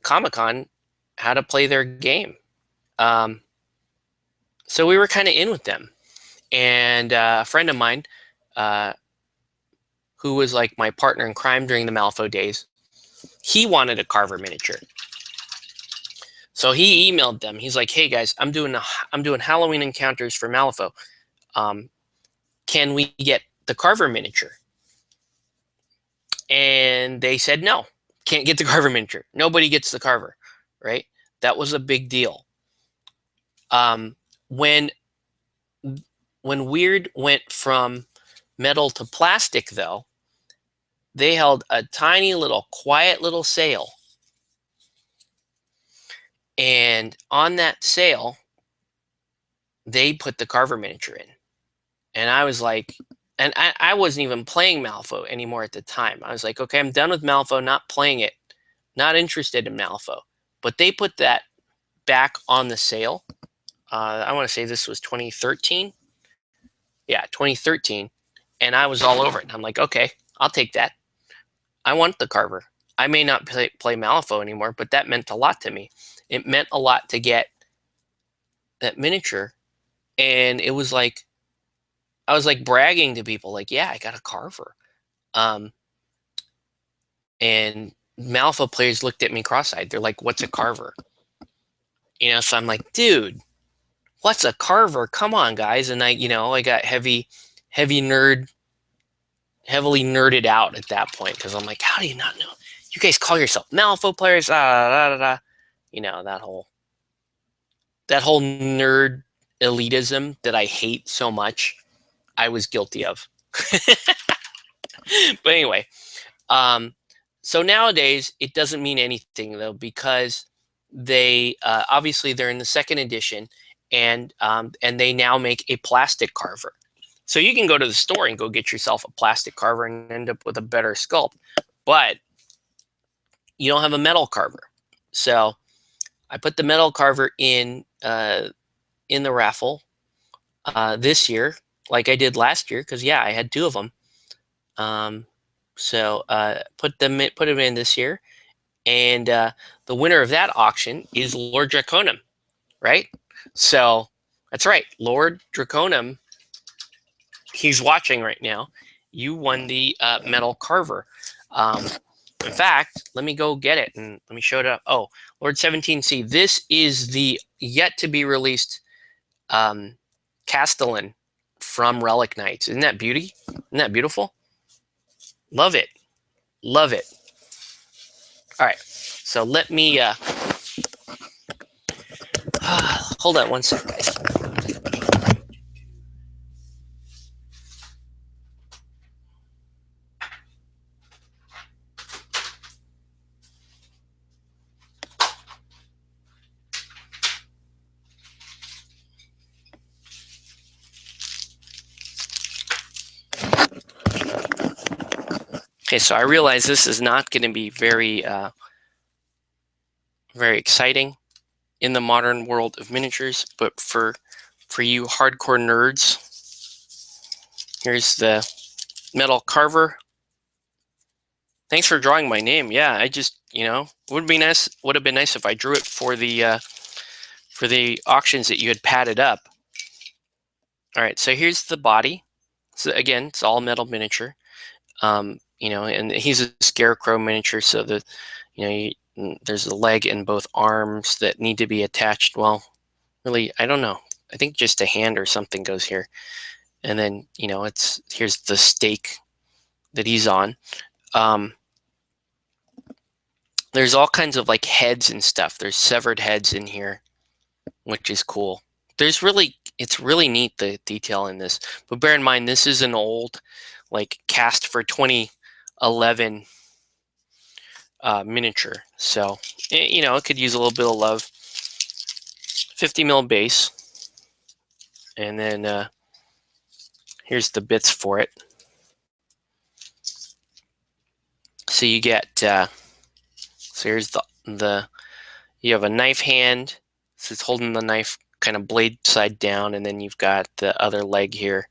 Comic-Con how to play their game. So we were kind of in with them. And a friend of mine, who was like my partner in crime during the Malifaux days, he wanted a carver miniature. So he emailed them. He's like, "Hey guys, I'm doing Halloween encounters for Malifaux. Can we get the carver miniature?" And they said, "No, can't get the carver miniature. Nobody gets the carver," right? That was a big deal. When Wyrd went from metal to plastic, though, they held a tiny little quiet little sale. And on that sale, they put the carver miniature in. And I was like, and I wasn't even playing Malifaux anymore at the time. I was like, okay, I'm done with Malifaux, not playing it, not interested in Malifaux. But they put that back on the sale. I want to say this was 2013. Yeah, 2013. And I was all over it. I'm like, okay, I'll take that. I want the carver. I may not play Malifaux anymore, but that meant a lot to me. It meant a lot to get that miniature. And it was like, I was like bragging to people, like, yeah, I got a carver. And Malifaux players looked at me cross-eyed. They're like, "What's a carver?" You know, so I'm like, dude, what's a carver? Come on, guys. And I got heavily nerded out at that point, because I'm like, how do you not know? You guys call yourself Malifaux players? You know, that whole nerd elitism that I hate so much, I was guilty of. But anyway, so nowadays it doesn't mean anything, though, because they obviously they're in the second edition, and they now make a plastic carver. So you can go to the store and go get yourself a plastic carver and end up with a better sculpt, but you don't have a metal carver. So I put the metal carver in the raffle this year, like I did last year, because yeah, I had two of them. So put them in this year, and the winner of that auction is Lord Draconum, right? So that's right, Lord Draconum. He's watching right now. You won the metal carver. In fact, let me go get it and let me show it up. Oh, Lord 17C. This is the yet to be released Castellan from Relic Knights. Isn't that beauty? Isn't that beautiful? Love it. Love it. All right. So let me hold on one second, guys. Okay, so I realize this is not going to be very exciting in the modern world of miniatures, but for you hardcore nerds, here's the metal carver. Thanks for drawing my name. Yeah, I just, would have been nice if I drew it for the auctions that you had padded up. All right, so here's the body. So again, it's all metal miniature. and he's a scarecrow miniature, so there's a leg and both arms that need to be attached. Well, really, I don't know. I think just a hand or something goes here. And then, here's the stake that he's on. There's all kinds of like heads and stuff. There's severed heads in here, which is cool. It's really neat, the detail in this. But bear in mind, this is an old, like, cast for 2011 miniature. So, it could use a little bit of love. 50 mil base. And then here's the bits for it. So you get, so here's you have a knife hand. So it's holding the knife kind of blade side down, and then you've got the other leg here.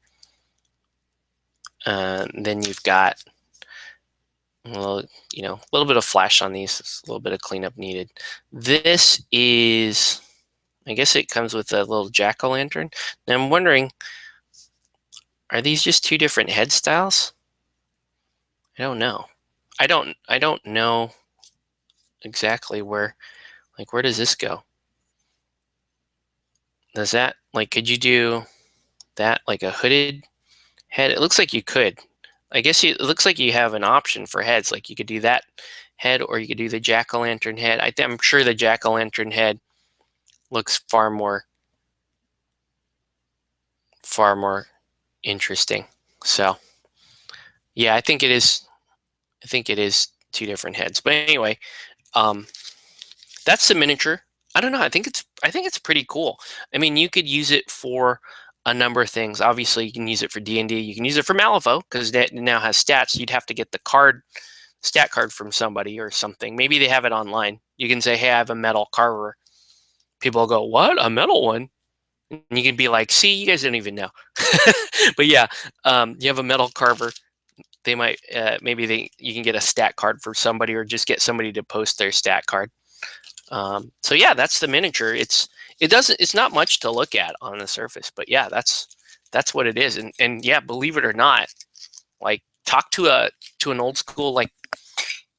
Then you've got, well, a little bit of flash on these. It's a little bit of cleanup needed. This is, I guess it comes with a little jack-o'-lantern. Now I'm wondering, are these just two different head styles? I don't know. I don't know exactly where does this go? Does that, could you do that like a hooded head? It looks like you could. I guess it looks like you have an option for heads. Like you could do that head, or you could do the jack-o'-lantern head. I'm sure the jack-o'-lantern head looks far more interesting. So yeah, I think it is two different heads. But anyway, that's the miniature. I don't know. I think it's pretty cool. I mean, you could use it for a number of things. Obviously, you can use it for D&D. You can use it for Malifaux, because it now has stats. You'd have to get the stat card from somebody or something. Maybe they have it online. You can say, hey, I have a metal carver. People will go, what? A metal one? And you can be like, see, you guys don't even know. But yeah, you have a metal carver. They might, you can get a stat card for somebody, or just get somebody to post their stat card. So yeah, that's the miniature. It's not much to look at on the surface, but yeah, that's what it is. And yeah, believe it or not, like, talk to an old school like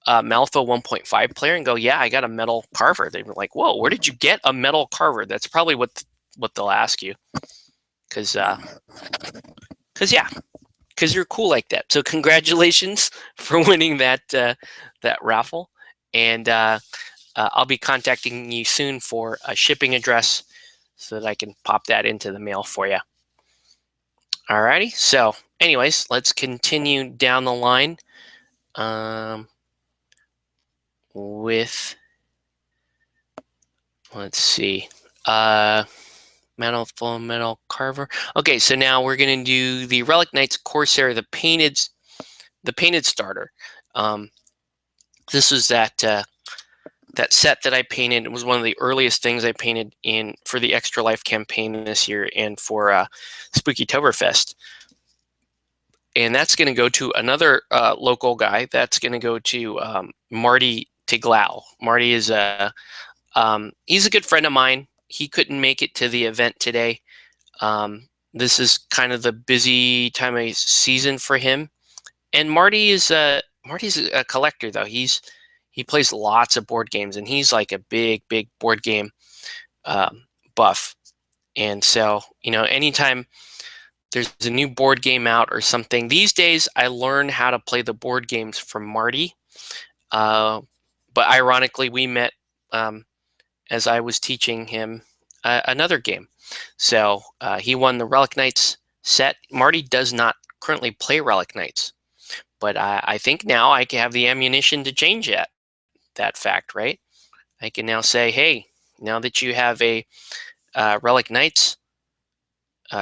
Malifaux 1.5 player and go, yeah, I got a metal carver. They were like, whoa, where did you get a metal carver? That's probably what they'll ask you, because you're cool like that. So congratulations for winning that raffle, and I'll be contacting you soon for a shipping address so that I can pop that into the mail for you. Alrighty, so anyways, let's continue down the line with, let's see, metal carver. Okay, so now we're going to do the Relic Knights Corsair, the painted starter. This was that set that I painted. It was one of the earliest things I painted for the Extra Life campaign this year, and for Spookytoberfest. And that's going to go to another local guy. That's going to go to Marty Tiglau. Marty is he's a good friend of mine. He couldn't make it to the event today. This is kind of the busy time of season for him. And Marty's a collector, though. He plays lots of board games, and he's like a big board game buff. And so, anytime there's a new board game out or something, these days I learn how to play the board games from Marty. But ironically, we met as I was teaching him another game. So he won the Relic Knights set. Marty does not currently play Relic Knights, but I think now I can have the ammunition to change that fact, right? I can now say, hey, now that you have a Relic Knights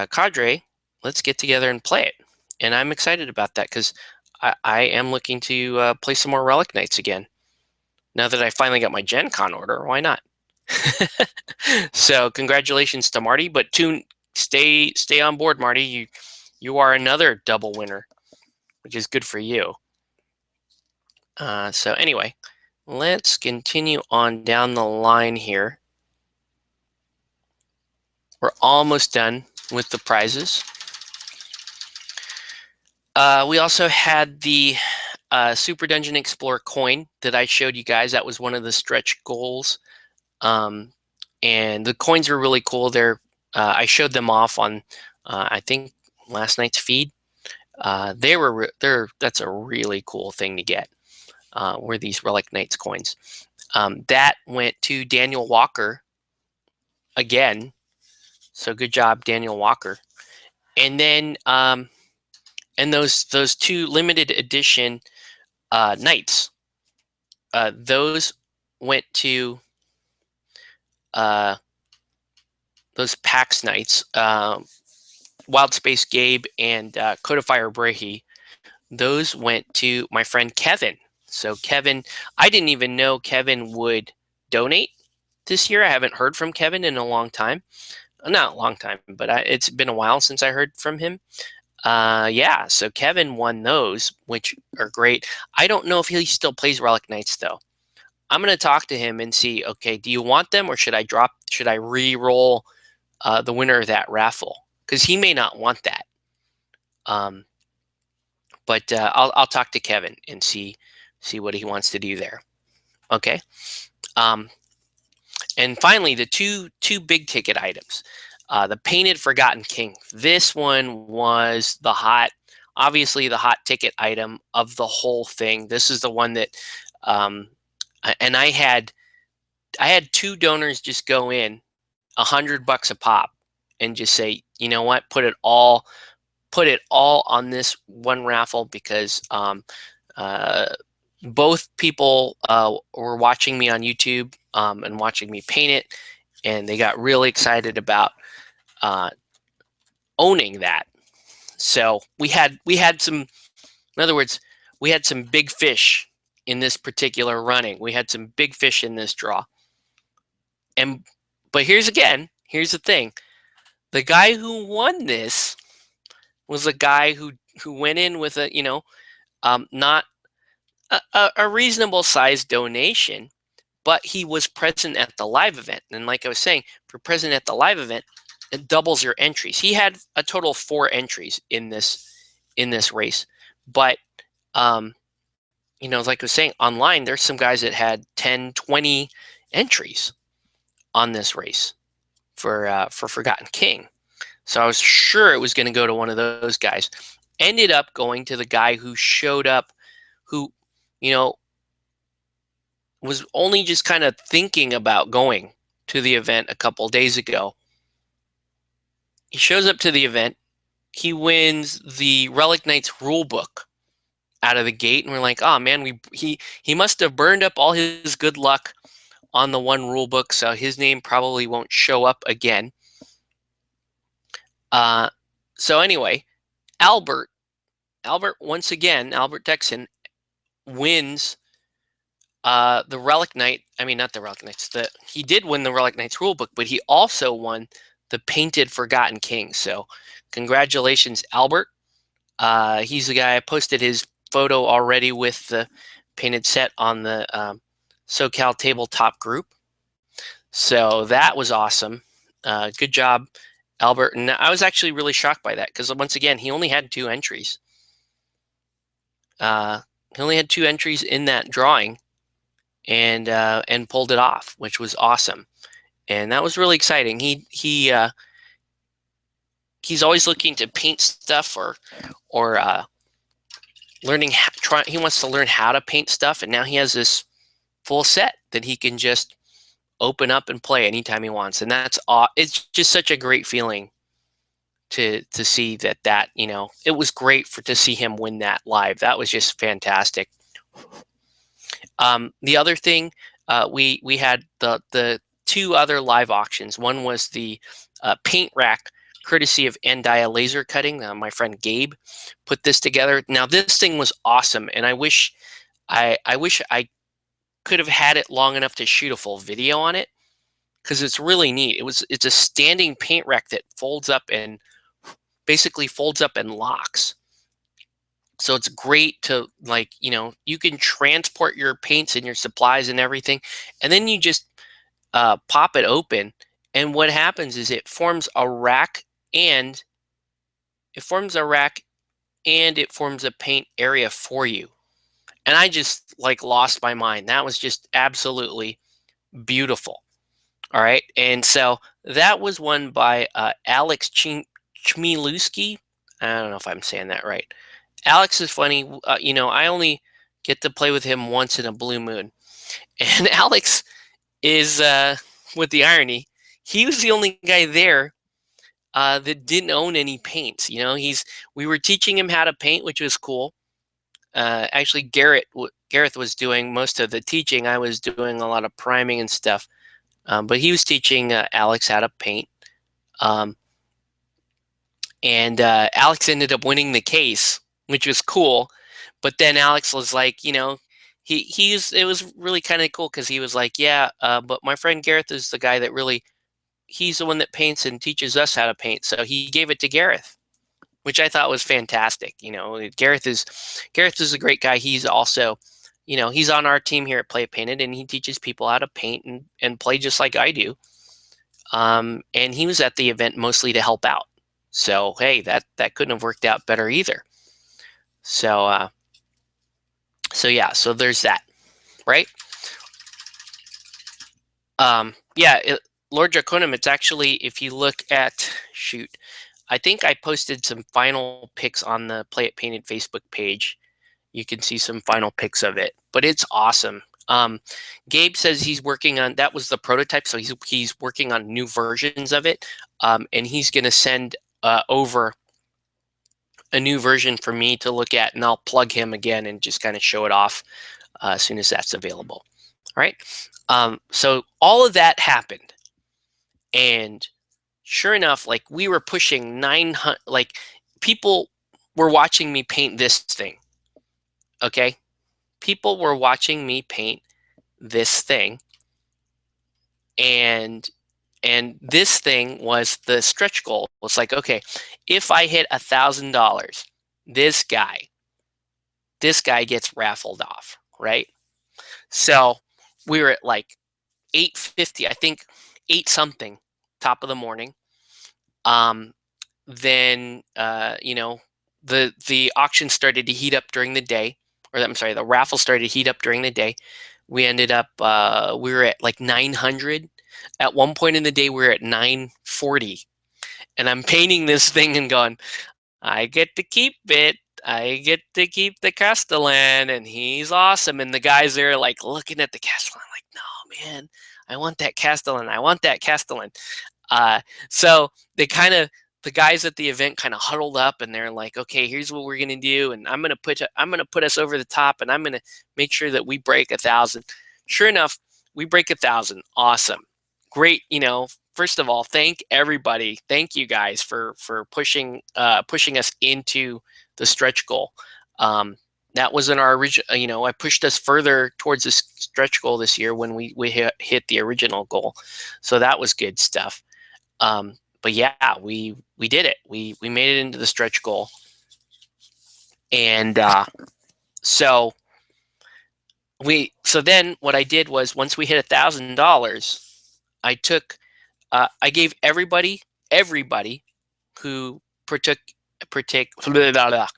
cadre, let's get together and play it. And I'm excited about that, because I am looking to play some more Relic Knights again. Now that I finally got my Gen Con order, why not? So congratulations to Marty, but stay on board, Marty. You are another double winner, which is good for you. So anyway, let's continue on down the line here. We're almost done with the prizes. We also had the Super Dungeon Explorer coin that I showed you guys. That was one of the stretch goals. And the coins are really cool. I showed them off on, I think, last night's feed. That's a really cool thing to get. Were these Relic Knights coins? That went to Daniel Walker again. So good job, Daniel Walker. And then and those two limited edition knights, those went to those PAX Knights, Wild Space Gabe and Codifier Brehi. Those went to my friend Kevin. So Kevin, I didn't even know Kevin would donate this year. I haven't heard from Kevin in a long time. Not a long time, but it's been a while since I heard from him. Yeah, so Kevin won those, which are great. I don't know if he still plays Relic Knights though. I'm gonna talk to him and see. Okay, do you want them, or should I re-roll the winner of that raffle? Because he may not want that. But I'll talk to Kevin and see what he wants to do there. Okay. And finally, the two big ticket items. The Painted Forgotten King. This one was obviously the hot ticket item of the whole thing. This is the one that, and I had 2 donors just go in $100 a pop and just say, you know what, put it all on this one raffle, because both people were watching me on YouTube and watching me paint it, and they got really excited about owning that. So we had some, in other words, we had some big fish in this particular running. We had some big fish in this draw. But here's the thing. The guy who won this was a guy who went in with a, not a reasonable sized donation, but he was present at the live event. And like I was saying, for present at the live event, it doubles your entries. He had a total of 4 entries in this race. But like I was saying, online, there's some guys that had 10, 20 entries on this race for Forgotten King. So I was sure it was going to go to one of those guys. Ended up going to the guy who showed up, who, was only just kind of thinking about going to the event a couple days ago. He shows up to the event. He wins the Relic Knights rulebook out of the gate, and we're like, oh man, he must have burned up all his good luck on the one rulebook, so his name probably won't show up again. So anyway, Albert once again, Albert Texan wins the Relic Knight. I mean, not the Relic Knights. He did win the Relic Knights rulebook, but he also won the Painted Forgotten King. So congratulations, Albert. He's the guy. I posted his photo already with the painted set on the SoCal Tabletop group. So that was awesome. Good job, Albert. And I was actually really shocked by that, because once again, he only had 2 entries. He only had 2 entries in that drawing, and pulled it off, which was awesome. And that was really exciting. He's always looking to paint stuff or learning. He wants to learn how to paint stuff, and now he has this full set that he can just open up and play anytime he wants. And it's just such a great feeling to see that it was great to see him win that live. That was just fantastic. The other thing, we had the 2 other live auctions. One was the paint rack, courtesy of Andia Laser Cutting. My friend Gabe put this together. Now this thing was awesome, and I wish I could have had it long enough to shoot a full video on it, because it's really neat. It's a standing paint rack that folds up and basically folds up and locks. So it's great to, you can transport your paints and your supplies and everything, and then you just pop it open, and what happens is it forms a rack, and it forms a paint area for you. and I just like lost my mind. That was just absolutely beautiful. All right, and so that was won by Alex Chmielewski. I don't know if I'm saying that right. Alex is funny. I only get to play with him once in a blue moon, and Alex is with the irony. He was the only guy there that didn't own any paints. We were teaching him how to paint, which was cool. Actually, Gareth was doing most of the teaching. I was doing a lot of priming and stuff. But he was teaching Alex how to paint. And Alex ended up winning the case, which was cool. But then Alex was like, it was really kind of cool because he was like, yeah, but my friend Gareth is the guy that really, he's the one that paints and teaches us how to paint. So he gave it to Gareth, which I thought was fantastic. Gareth is a great guy. He's also, he's on our team here at Play It Painted, and he teaches people how to paint and play just like I do. And he was at the event mostly to help out. So hey, that couldn't have worked out better either. So yeah, so there's that, right? Lord Draconum, it's actually, if you look at, I think I posted some final pics on the Play It Painted Facebook page. You can see some final pics of it, but it's awesome. Gabe says he's working on, that was the prototype, so he's working on new versions of it, and he's going to send over a new version for me to look at, and I'll plug him again and just kind of show it off as soon as that's available. All right. So all of that happened, and sure enough, like we were pushing 900, like people were watching me paint this thing. Okay. People were watching me paint this thing, and this thing was the stretch goal. It's like, okay, if I hit $1,000, this guy gets raffled off, right? So we were at like 850, I think 8 something, top of the morning. Then the auction started to heat up during the day, or I'm sorry, the raffle started to heat up during the day. We ended up we were at like 900. At one point in the day, we were at 940, and I'm painting this thing and going, I get to keep it. I get to keep the Castellan, and he's awesome. And the guys there like looking at the Castellan like, no, man, I want that Castellan. I want that Castellan. So the guys at the event kind of huddled up, and they're like, okay, here's what we're gonna do, and I'm gonna put us over the top, and I'm gonna make sure that we break 1,000. Sure enough, we break 1,000. Awesome, great. First of all, thank everybody. Thank you guys for pushing us into the stretch goal. That wasn't our original. I pushed us further towards the stretch goal this year when we hit the original goal. So that was good stuff. But yeah, we did it. We made it into the stretch goal, and so then what I did was, once we hit $1,000, I gave everybody who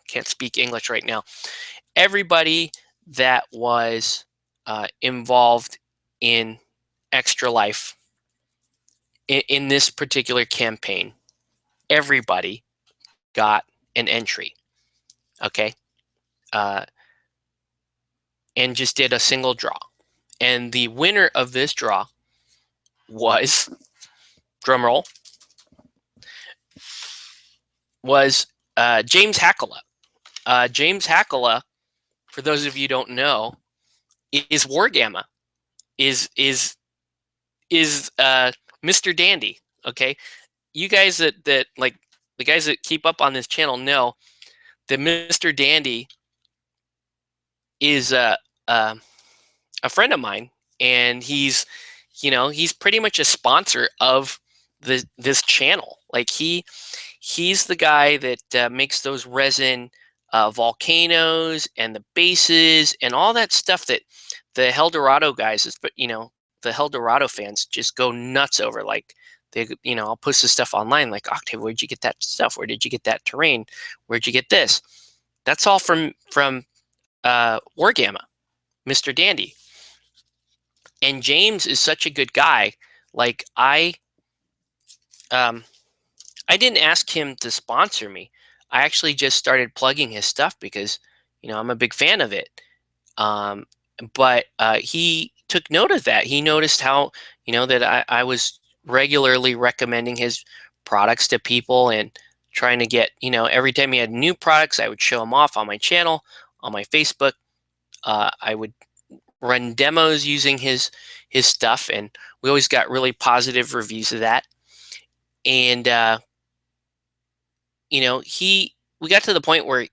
can't speak English right now. Everybody that was involved in Extra Life in this particular campaign, everybody got an entry. Okay. And just did a single draw. And the winner of this draw was, drumroll, was James Hackala. James Hackala, for those of you who don't know, is Wargamma, is Mr. Dandy. Okay, you guys that like the guys that keep up on this channel know that Mr. Dandy is a friend of mine, and he's pretty much a sponsor of this channel. Like he's the guy that makes those resin volcanoes and the bases and all that stuff that the Helldorado guys the Helldorado fans just go nuts over. Like I'll post this stuff online like, Octave, where'd you get that stuff? Where did you get that terrain? Where'd you get this? That's all from Wargamma, Mr. Dandy. And James is such a good guy. Like um, I didn't ask him to sponsor me. I actually just started plugging his stuff because, I'm a big fan of it. Um, but he took note of that. He noticed how, that I was regularly recommending his products to people and trying to get, every time he had new products, I would show them off on my channel, on my Facebook. I would run demos using his stuff, and we always got really positive reviews of that. And we got to the point where,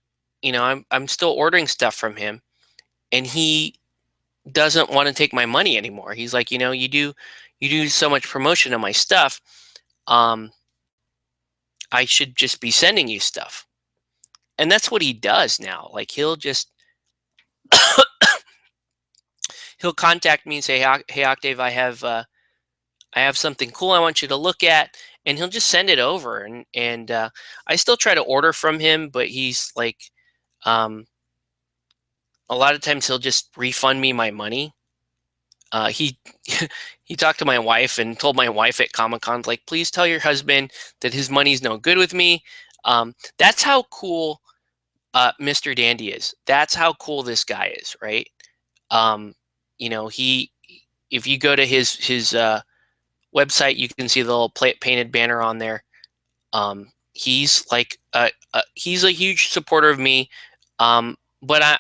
I'm still ordering stuff from him, and he doesn't want to take my money anymore. He's like, you do so much promotion of my stuff. I should just be sending you stuff. And that's what he does now. Like he'll contact me and say, hey Octave, I have something cool I want you to look at, and he'll just send it over. And I still try to order from him, but he's like, a lot of times he'll just refund me my money. He he talked to my wife and told my wife at Comic-Con, like, please tell your husband that his money's no good with me. That's how cool Mr. Dandy is. That's how cool this guy is, right? He, if you go to his website, you can see the little painted banner on there. He's like he's a huge supporter of me. But I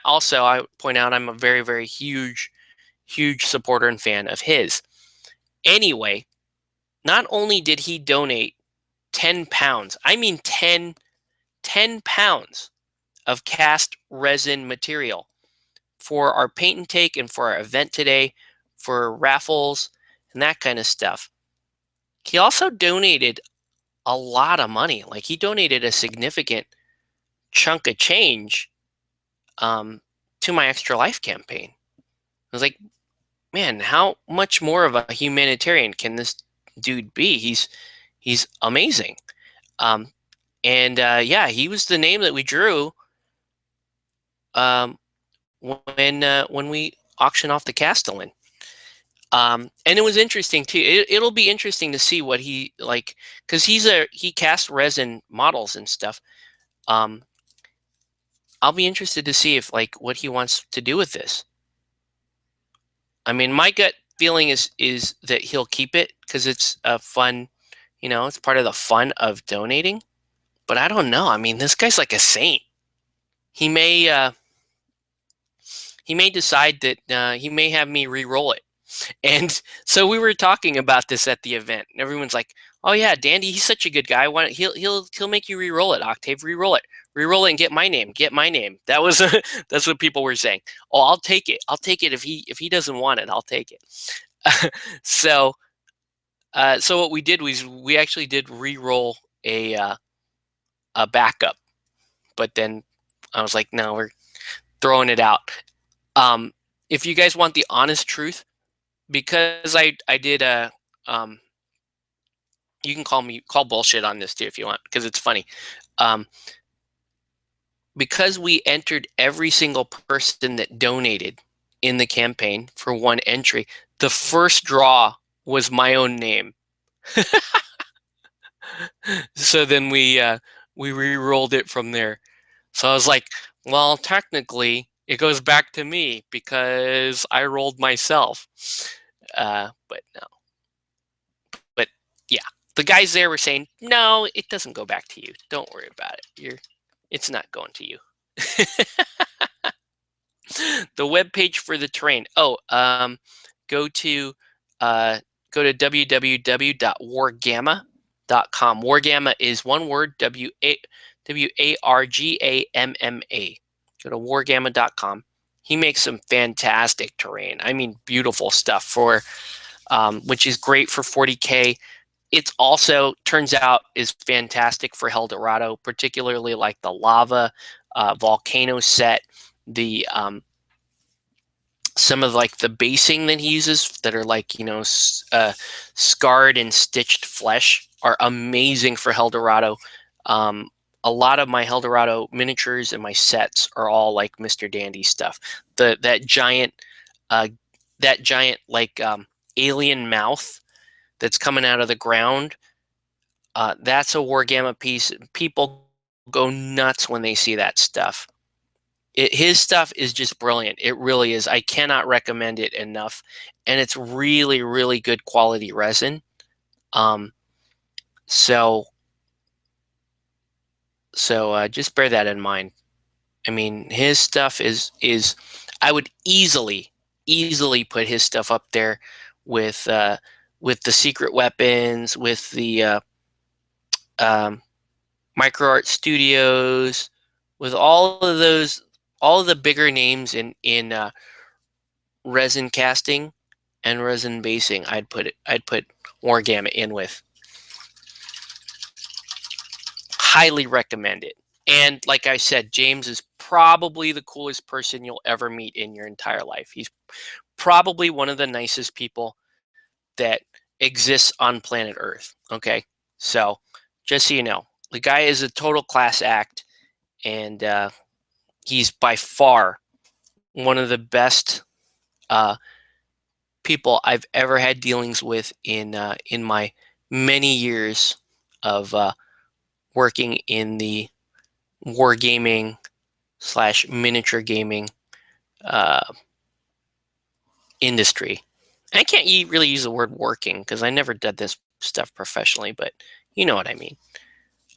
point out I'm a very, very huge supporter and fan of his. Anyway, not only did he donate 10 pounds, I mean 10 pounds of cast resin material for our paint and take and for our event today, for raffles and that kind of stuff. He also donated a lot of money. Like he donated a significant chunk of change to my Extra Life campaign. I was like, man, how much more of a humanitarian can this dude be? He's amazing. Yeah, he was the name that we drew when we auction off the Castellan. And it was interesting too. It'll be interesting to see what he like, because he casts resin models and stuff. I'll be interested to see if like what he wants to do with this. I mean, my gut feeling is that he'll keep it because it's a fun, it's part of the fun of donating. But I don't know. I mean, this guy's like a saint. He may decide that he may have me re-roll it. And so we were talking about this at the event, and everyone's like, "Oh yeah, Dandy, he's such a good guy. Why he'll make you re-roll it, Octave, re-roll it and get my name, That was that's what people were saying. Oh, I'll take it. If he doesn't want it, I'll take it. So what we did was we actually did re-roll a backup, but then I was like, no, we're throwing it out. If you guys want the honest truth, because I did you can call bullshit on this too if you want, because it's funny. Because we entered every single person that donated in the campaign for one entry, the first draw was my own name. So then we re-rolled it from there. So I was like, well, technically it goes back to me because I rolled myself. But no. But yeah, the guys there were saying, no, it doesn't go back to you. Don't worry about it. It's not going to you. The web page for the terrain. Oh, go to www.wargamma.com. Wargamma is one word, WARGAMMA. Go to wargamma.com. He makes some fantastic terrain. I mean, beautiful stuff for which is great for 40K. It also turns out is fantastic for Helldorado, particularly like the lava volcano set, the some of like the basing that he uses that are like, scarred and stitched flesh are amazing for Helldorado. a lot of my Eldorado miniatures and my sets are all like Mr. Dandy stuff. That giant uh, like alien mouth that's coming out of the ground. That's a Wargamma piece. People go nuts when they see that stuff. His stuff is just brilliant. It really is. I cannot recommend it enough. And it's really, really good quality resin. So just bear that in mind. I mean, his stuff is I would easily put his stuff up there with the Secret Weapons, with the Micro Art Studios, with all of the bigger names in resin casting and resin basing. I'd put Wargamma in with. Highly recommend it. And like I said, James is probably the coolest person you'll ever meet in your entire life. He's probably one of the nicest people that exists on planet Earth. Okay, so just so you know, the guy is a total class act, and he's by far one of the best people I've ever had dealings with in my many years of working in the wargaming / miniature gaming industry. I can't really use the word working because I never did this stuff professionally, but you know what I mean.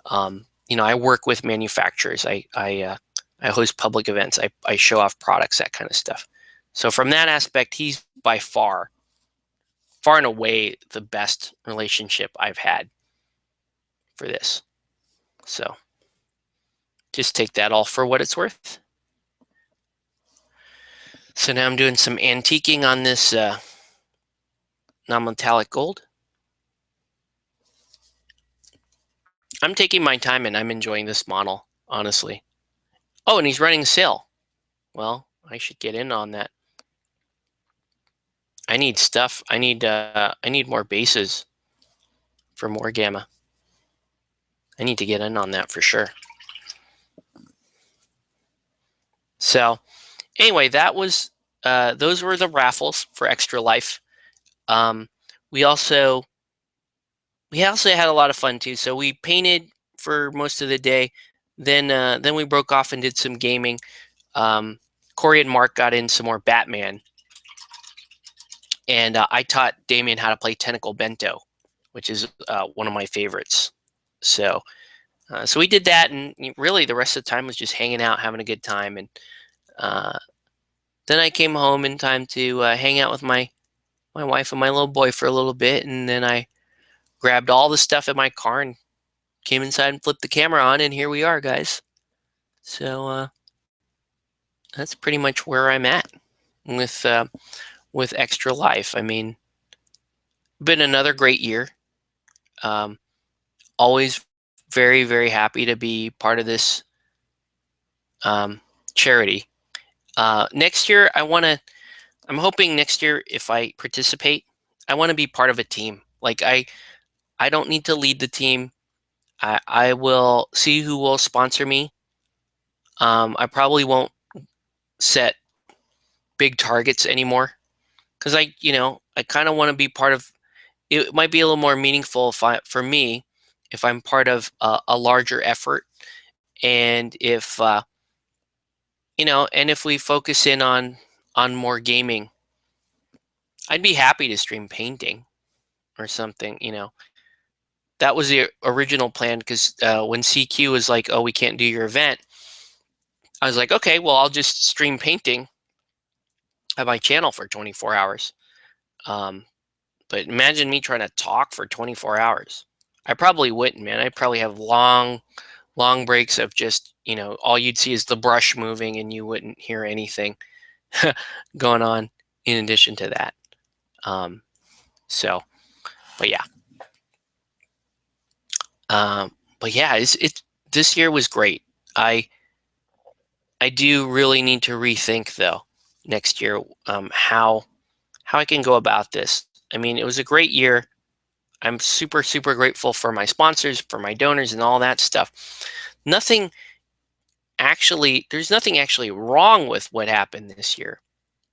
I work with manufacturers. I host public events. I show off products, that kind of stuff. So from that aspect, he's by far and away the best relationship I've had for this. So just take that all for what it's worth. So now I'm doing some antiquing on this non-metallic gold. I'm taking my time and I'm enjoying this model, honestly. Oh, and he's running a sale. Well, I should get in on that. I need stuff. I need more bases for Wargamma. I need to get in on that for sure. So anyway, that was those were the raffles for Extra Life. We also had a lot of fun too. So we painted for most of the day. Then we broke off and did some gaming. Corey and Mark got in some more Batman, and I taught Damien how to play Tentacle Bento, which is one of my favorites. So we did that, and really the rest of the time was just hanging out, having a good time. And then I came home in time to hang out with my wife and my little boy for a little bit, and then I grabbed all the stuff in my car and came inside and flipped the camera on, and here we are, guys. So that's pretty much where I'm at with Extra Life. I mean, been another great year. Always very, very happy to be part of this charity. Next year, I'm hoping next year, if I participate, I want to be part of a team. Like I don't need to lead the team. I will see who will sponsor me. I probably won't set big targets anymore because I kind of want to be part of. It might be a little more meaningful for me if I'm part of a larger effort, and if and if we focus in on more gaming. I'd be happy to stream painting or something. That was the original plan, because when CQ was like, "Oh, we can't do your event," I was like, "Okay, well, I'll just stream painting at my channel for 24 hours." But imagine me trying to talk for 24 hours. I probably wouldn't, man. I'd probably have long breaks of just, all you'd see is the brush moving and you wouldn't hear anything going on in addition to that. But yeah. It's this year was great. I do really need to rethink, though, next year, how I can go about this. I mean, it was a great year. I'm super, super grateful for my sponsors, for my donors, and all that stuff. nothing there's nothing actually wrong with what happened this year.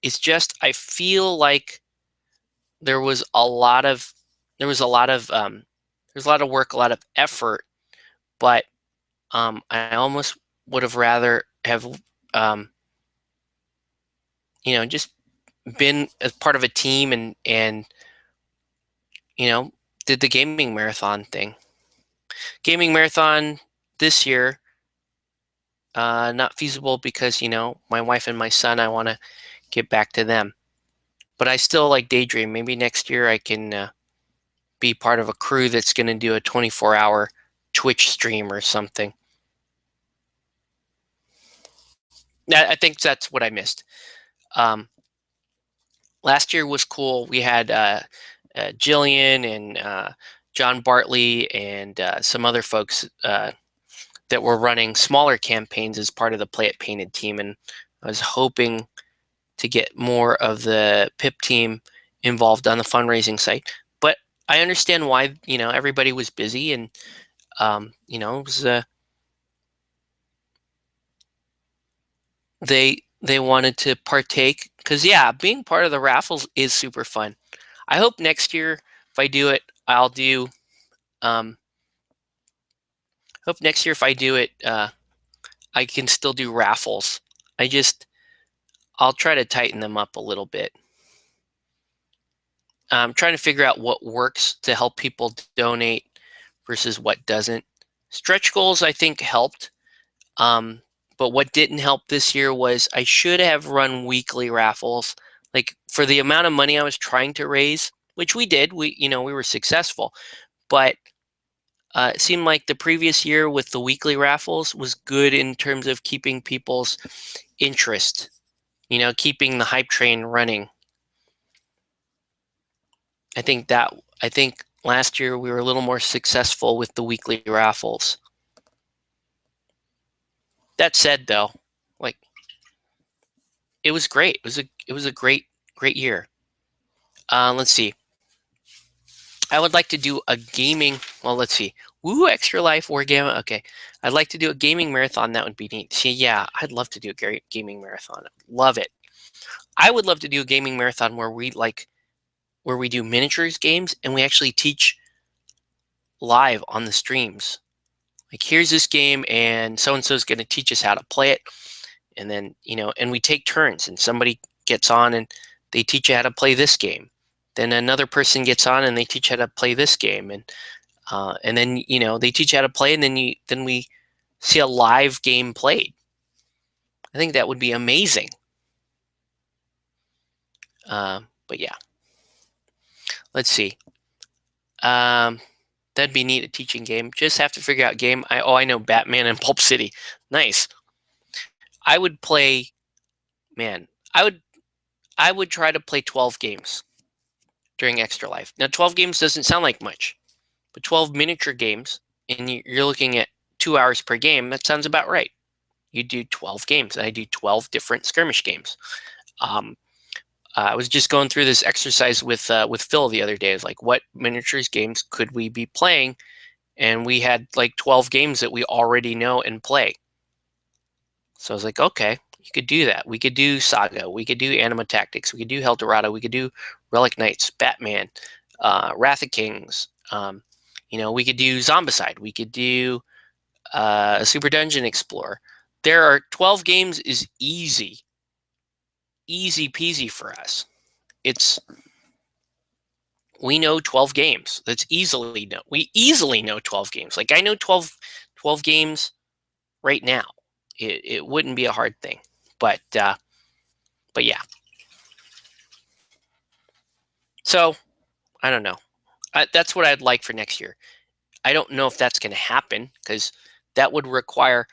It's just I feel like there was a lot of there was a lot of there's a lot of work, a lot of effort, but I almost would have rather have um, just been as part of a team and you know did the gaming marathon thing. Gaming marathon this year not feasible because my wife and my son, I want to get back to them, but I still like daydream. Maybe next year I can be part of a crew that's going to do a 24-hour Twitch stream or something. I think that's what I missed. Last year was cool. We had Jillian and John Bartley and some other folks that were running smaller campaigns as part of the Play It Painted team, and I was hoping to get more of the PIP team involved on the fundraising site. But I understand why everybody was busy, and it was they wanted to partake because being part of the raffles is super fun. I hope next year if I do it, I'll do. Hope next year if I do it, I can still do raffles. I'll try to tighten them up a little bit. I'm trying to figure out what works to help people donate versus what doesn't. Stretch goals I think helped, but what didn't help this year was I should have run weekly raffles. Like for the amount of money I was trying to raise, which we did, we were successful, but it seemed like the previous year with the weekly raffles was good in terms of keeping people's interest, keeping the hype train running. I think last year we were a little more successful with the weekly raffles. That said, though, like it was great. It was a great year. Let's see. I would like to do a gaming. Well, let's see. Woo, Extra Life Wargamma. Okay, I'd like to do a gaming marathon. That would be neat. See, yeah, I'd love to do a great gaming marathon. Love it. I would love to do a gaming marathon where we do miniatures games and we actually teach live on the streams. Like, here's this game, and so is going to teach us how to play it, and then and we take turns, and somebody gets on and they teach you how to play this game. Then another person gets on and they teach how to play this game, and then they teach you how to play, and then we see a live game played. I think that would be amazing. But yeah, let's see. That'd be neat, a teaching game. Just have to figure out game. I know Batman and Pulp City. Nice. I would play. Man, I would try to play 12 games during Extra Life. Now, 12 games doesn't sound like much, but 12 miniature games, and you're looking at 2 hours per game. That sounds about right. You do 12 games, and I do 12 different skirmish games. I was just going through this exercise with Phil the other day. I was like, what miniatures games could we be playing? And we had like 12 games that we already know and play. So I was like, okay, you could do that. We could do Saga. We could do Anima Tactics. We could do Helldorado. We could do Relic Knights, Batman, Wrath of Kings. We could do Zombicide. We could do Super Dungeon Explorer. There are 12 games is easy peasy for us. We know 12 games. We easily know 12 games. Like I know 12 games right now. It wouldn't be a hard thing, but yeah. So I don't know. That's what I'd like for next year. I don't know if that's going to happen because that would require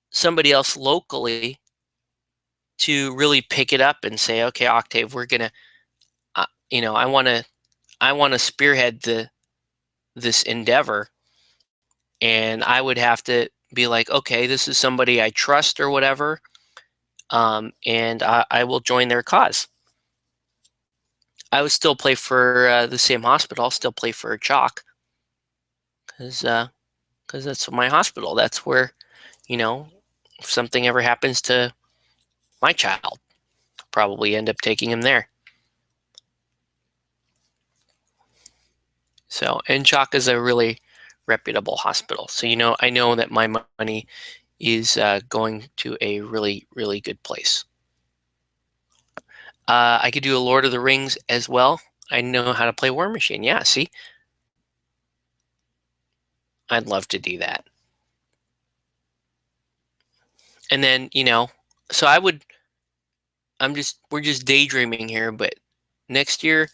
somebody else locally to really pick it up and say, okay, Octave, we're gonna, I want to spearhead this endeavor, and I would have to be like, okay, this is somebody I trust or whatever, and I will join their cause. I would still play for the same hospital. I'll still play for Chalk because that's my hospital. That's where if something ever happens to my child, I'll probably end up taking him there. So, and CHOC is a really reputable hospital. So, I know that my money is going to a really, really good place. I could do a Lord of the Rings as well. I know how to play War Machine. Yeah, see? I'd love to do that. And then, so we're just daydreaming here, but next year,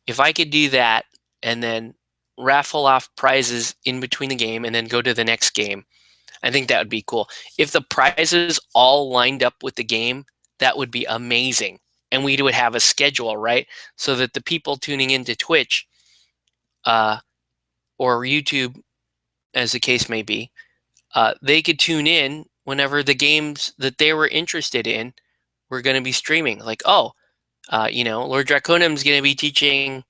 if I could do that and then raffle off prizes in between the game and then go to the next game, I think that would be cool. If the prizes all lined up with the game, that would be amazing. And we would have a schedule, right? So that the people tuning into Twitch or YouTube, as the case may be, they could tune in whenever the games that they were interested in were going to be streaming. Like, Lord Draconum is going to be teaching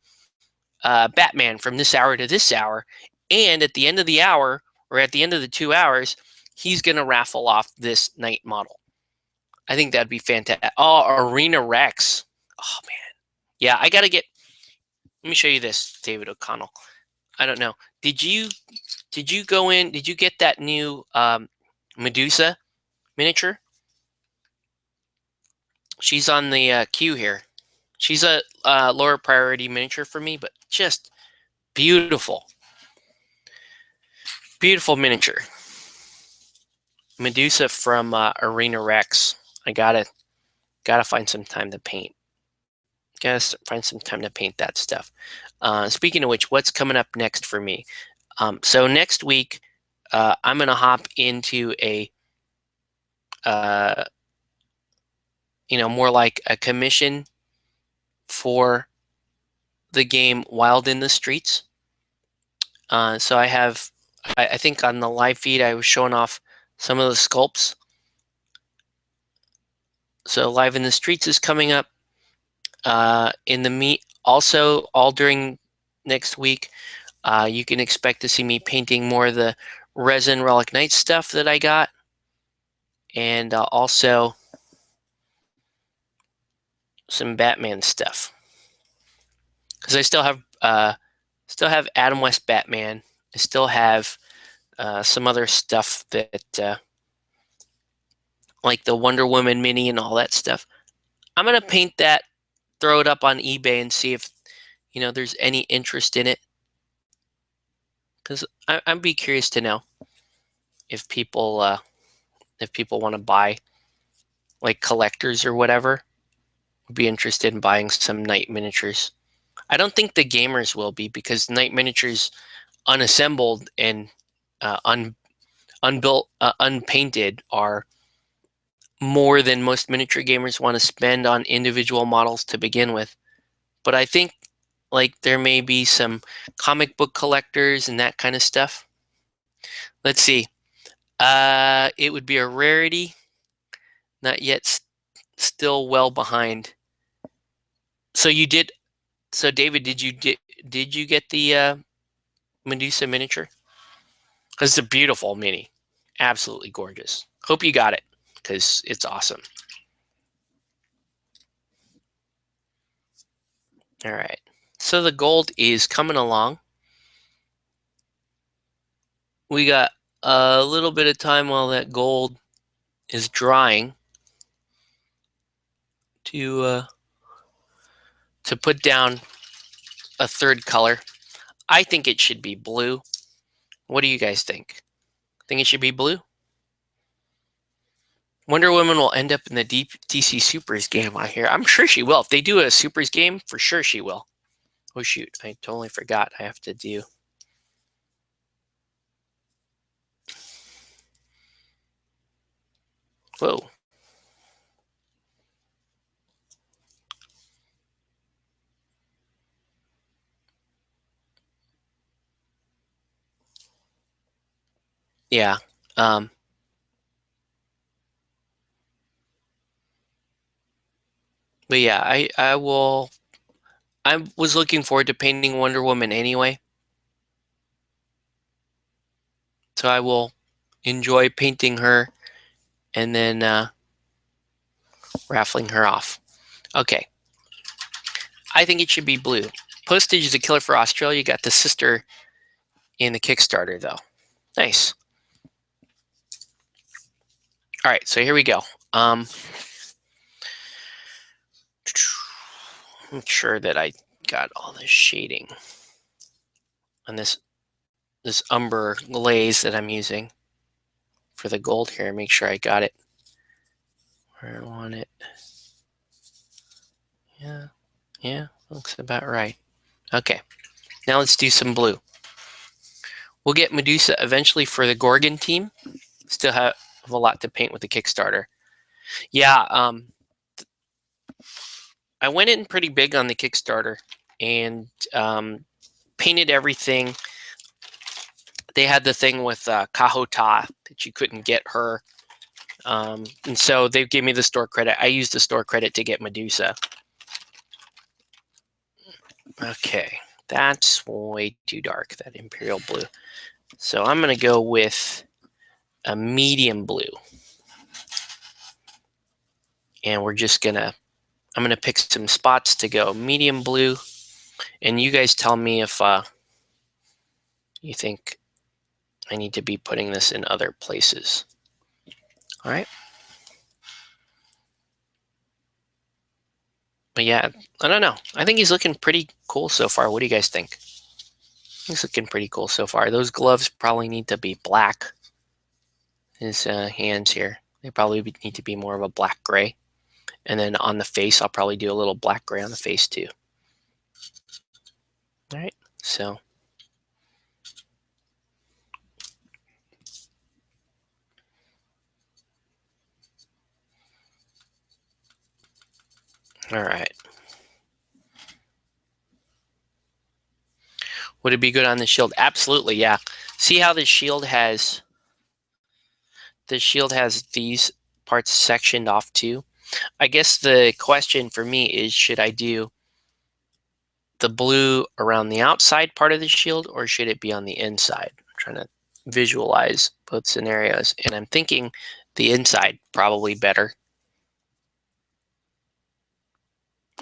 Batman from this hour to this hour. And at the end of the hour, or at the end of the 2 hours, he's going to raffle off this knight model. I think that'd be fantastic. Oh, Arena Rex. Oh, man. Yeah, I got to get... Let me show you this, David O'Connell. I don't know. Did you go in? Did you get that new Medusa miniature? She's on the queue here. She's a lower priority miniature for me, but just beautiful. Beautiful miniature. Medusa from Arena Rex. I gotta find some time to paint. Gotta find some time to paint that stuff. Speaking of which, what's coming up next for me? So next week, I'm gonna hop into a more like a commission for the game Wild in the Streets. So I think on the live feed I was showing off some of the sculpts. So Live in the Streets is coming up in the meet. Also, all during next week, you can expect to see me painting more of the Resin Relic Knight stuff that I got, and also some Batman stuff. Because I still have Adam West Batman. I still have some other stuff that like the Wonder Woman mini and all that stuff. I'm gonna paint that, throw it up on eBay, and see if there's any interest in it. Because I'd be curious to know if people want to buy, like collectors or whatever, would be interested in buying some Knight miniatures. I don't think the gamers will be, because Knight miniatures unassembled and unbuilt, unpainted are more than most miniature gamers want to spend on individual models to begin with. But I think like there may be some comic book collectors and that kind of stuff. Let's see. It would be a rarity, not yet, still well behind. So David, did you get the Medusa miniature? Because it's a beautiful mini, absolutely gorgeous. Hope you got it, because it's awesome. All right, so the gold is coming along. We got a little bit of time while that gold is drying to put down a third color. I think it should be blue. What do you guys think? Think it should be blue? Wonder Woman will end up in the DC Supers game, I hear. I'm sure she will. If they do a Supers game, for sure she will. Oh, shoot. I totally forgot. I have to do... Whoa. Yeah. But yeah, I was looking forward to painting Wonder Woman anyway. So I will enjoy painting her and then raffling her off. Okay. I think it should be blue. Postage is a killer for Australia. Got the sister in the Kickstarter, though. Nice. All right, so here we go. Make sure that I got all the shading on this umber glaze that I'm using for the gold here. Make sure I got it where I want it. Yeah, looks about right. Okay, now let's do some blue. We'll get Medusa eventually for the Gorgon team. Still have a lot to paint with the Kickstarter. Yeah, I went in pretty big on the Kickstarter and painted everything. They had the thing with Kahota that you couldn't get her. And so they gave me the store credit. I used the store credit to get Medusa. Okay, that's way too dark, that Imperial Blue. So I'm going to go with a medium blue. And we're just going to, I'm going to pick some spots to go medium blue. And you guys tell me if you think I need to be putting this in other places. All right. But yeah, I don't know. I think he's looking pretty cool so far. What do you guys think? He's looking pretty cool so far. Those gloves probably need to be black. His hands here, they probably need to be more of a black gray. And then on the face, I'll probably do a little black gray on the face too. All right, so. All right. Would it be good on the shield? Absolutely, yeah. See how the shield has these parts sectioned off too? I guess the question for me is, should I do the blue around the outside part of the shield, or should it be on the inside? I'm trying to visualize both scenarios, and I'm thinking the inside probably better.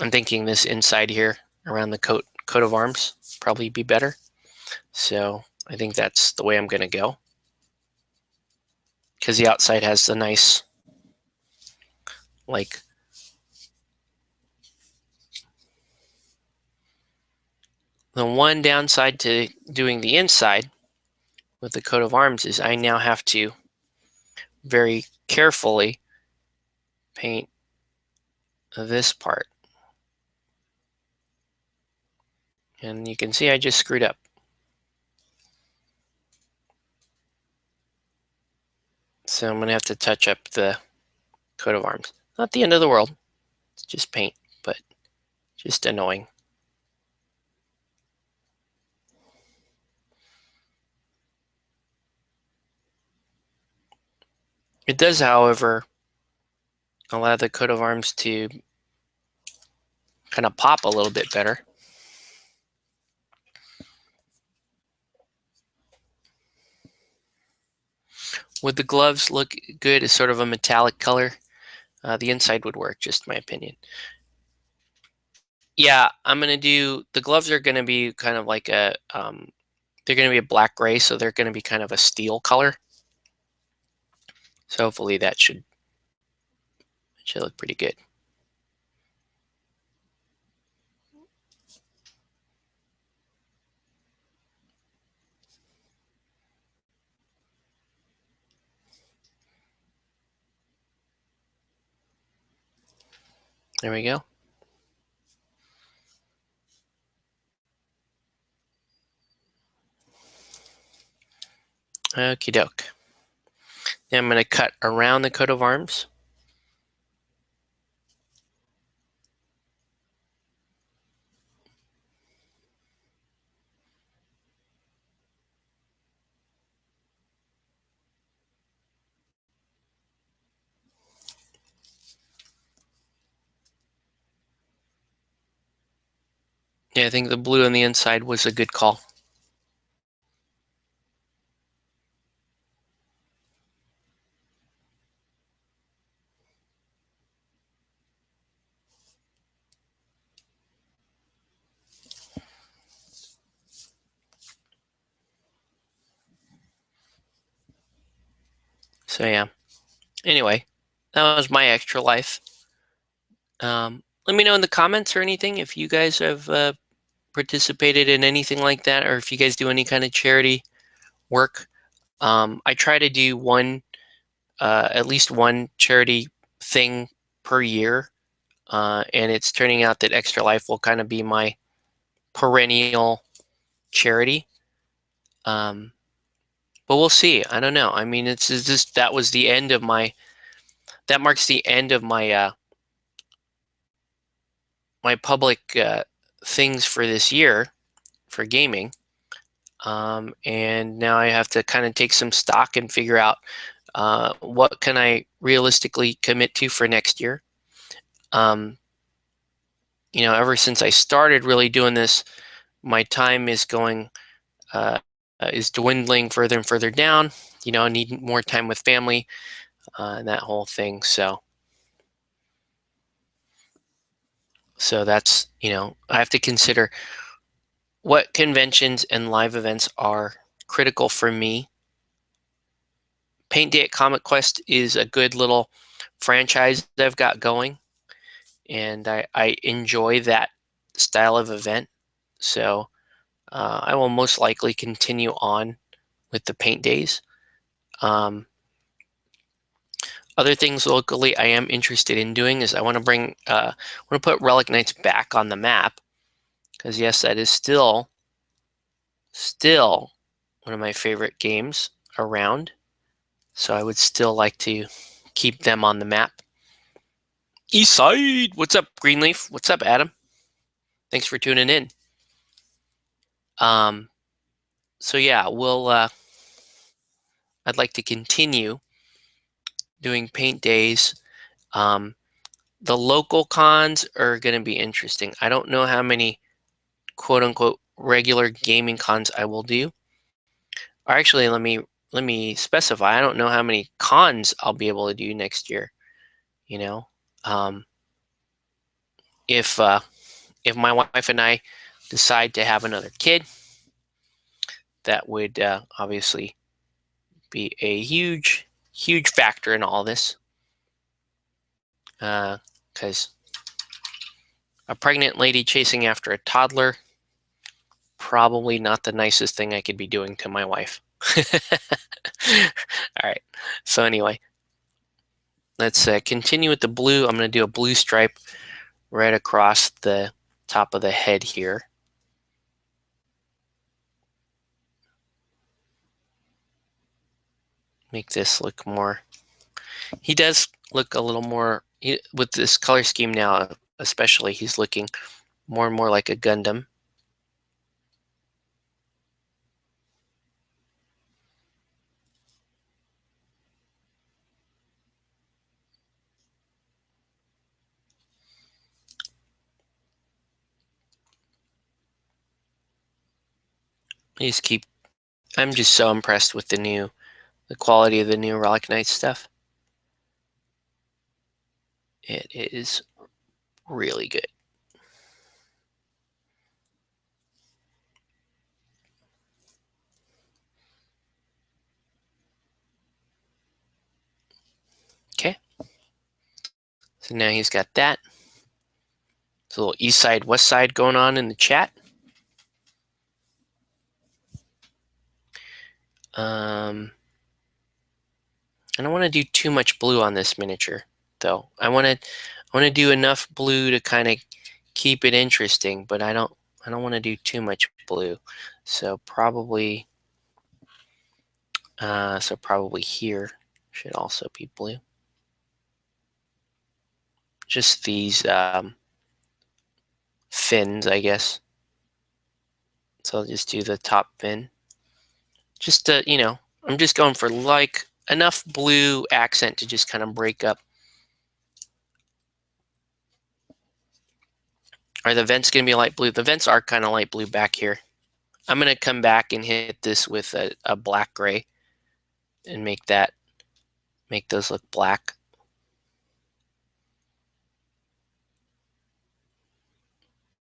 I'm thinking this inside here around the coat of arms probably be better. So I think that's the way I'm going to go, because the outside has the nice, like, the one downside to doing the inside with the coat of arms is I now have to very carefully paint this part. And you can see I just screwed up. So I'm going to have to touch up the coat of arms. Not the end of the world. It's just paint, but just annoying. It does, however, allow the coat of arms to kind of pop a little bit better. Would the gloves look good as sort of a metallic color? The inside would work, just my opinion. Yeah, I'm going to do, the gloves are going to be kind of like a, they're going to be a black gray, so they're going to be kind of a steel color. So hopefully that should look pretty good. There we go. Okie doke. Now I'm going to cut around the coat of arms. Yeah, I think the blue on the inside was a good call. So yeah. Anyway, that was my extra life. Let me know in the comments or anything if you guys have participated in anything like that, or if you guys do any kind of charity work. I try to do at least one charity thing per year, and it's turning out that Extra Life will kind of be my perennial charity. But we'll see. I don't know. I mean, it's just that was the end of my. That marks the end of my my public things for this year for gaming. And now I have to kind of take some stock and figure out what can I realistically commit to for next year. Ever since I started really doing this, my time is is dwindling further and further down. I need more time with family and that whole thing. So that's, I have to consider what conventions and live events are critical for me. Paint Day at Comic Quest is a good little franchise that I've got going, and I enjoy that style of event. So I will most likely continue on with the paint days. Other things locally I am interested in doing is I want to put Relic Knights back on the map, because yes, that is still one of my favorite games around. So I would still like to keep them on the map. Eastside, what's up, Greenleaf? What's up, Adam? Thanks for tuning in. So yeah, I'd like to continue doing paint days. The local cons are going to be interesting. I don't know how many quote unquote regular gaming cons I will do. Or actually, let me specify. I don't know how many cons I'll be able to do next year. You know, um, if my wife and I decide to have another kid, that would obviously be a huge factor in all this. Because a pregnant lady chasing after a toddler, probably not the nicest thing I could be doing to my wife. All right. So anyway, let's continue with the blue. I'm going to do a blue stripe right across the top of the head here. Make this look more. He does look a little more, with this color scheme now, especially, he's looking more and more like a Gundam. I'm just so impressed with the quality of the new Relic Knight stuff. It is really good. Okay. So now he's got that. There's a little east side, west side going on in the chat. I don't want to do too much blue on this miniature, though. I want to do enough blue to kind of keep it interesting, but I don't want to do too much blue. So probably here should also be blue. Just these fins, I guess. So I'll just do the top fin. Just to, I'm just going for like enough blue accent to just kind of break up. Are the vents going to be light blue? The vents are kind of light blue back here. I'm going to come back and hit this with a black gray and make those look black.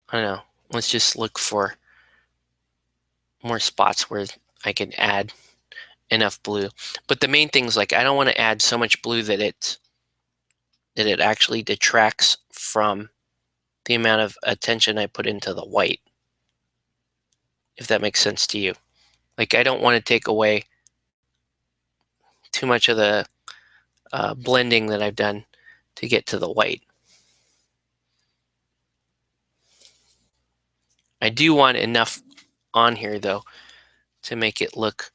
I don't know. Let's just look for more spots where I can add enough blue. But the main thing is, like, I don't want to add so much blue that it actually detracts from the amount of attention I put into the white, if that makes sense to you. Like, I don't want to take away too much of the blending that I've done to get to the white. I do want enough on here, though, to make it look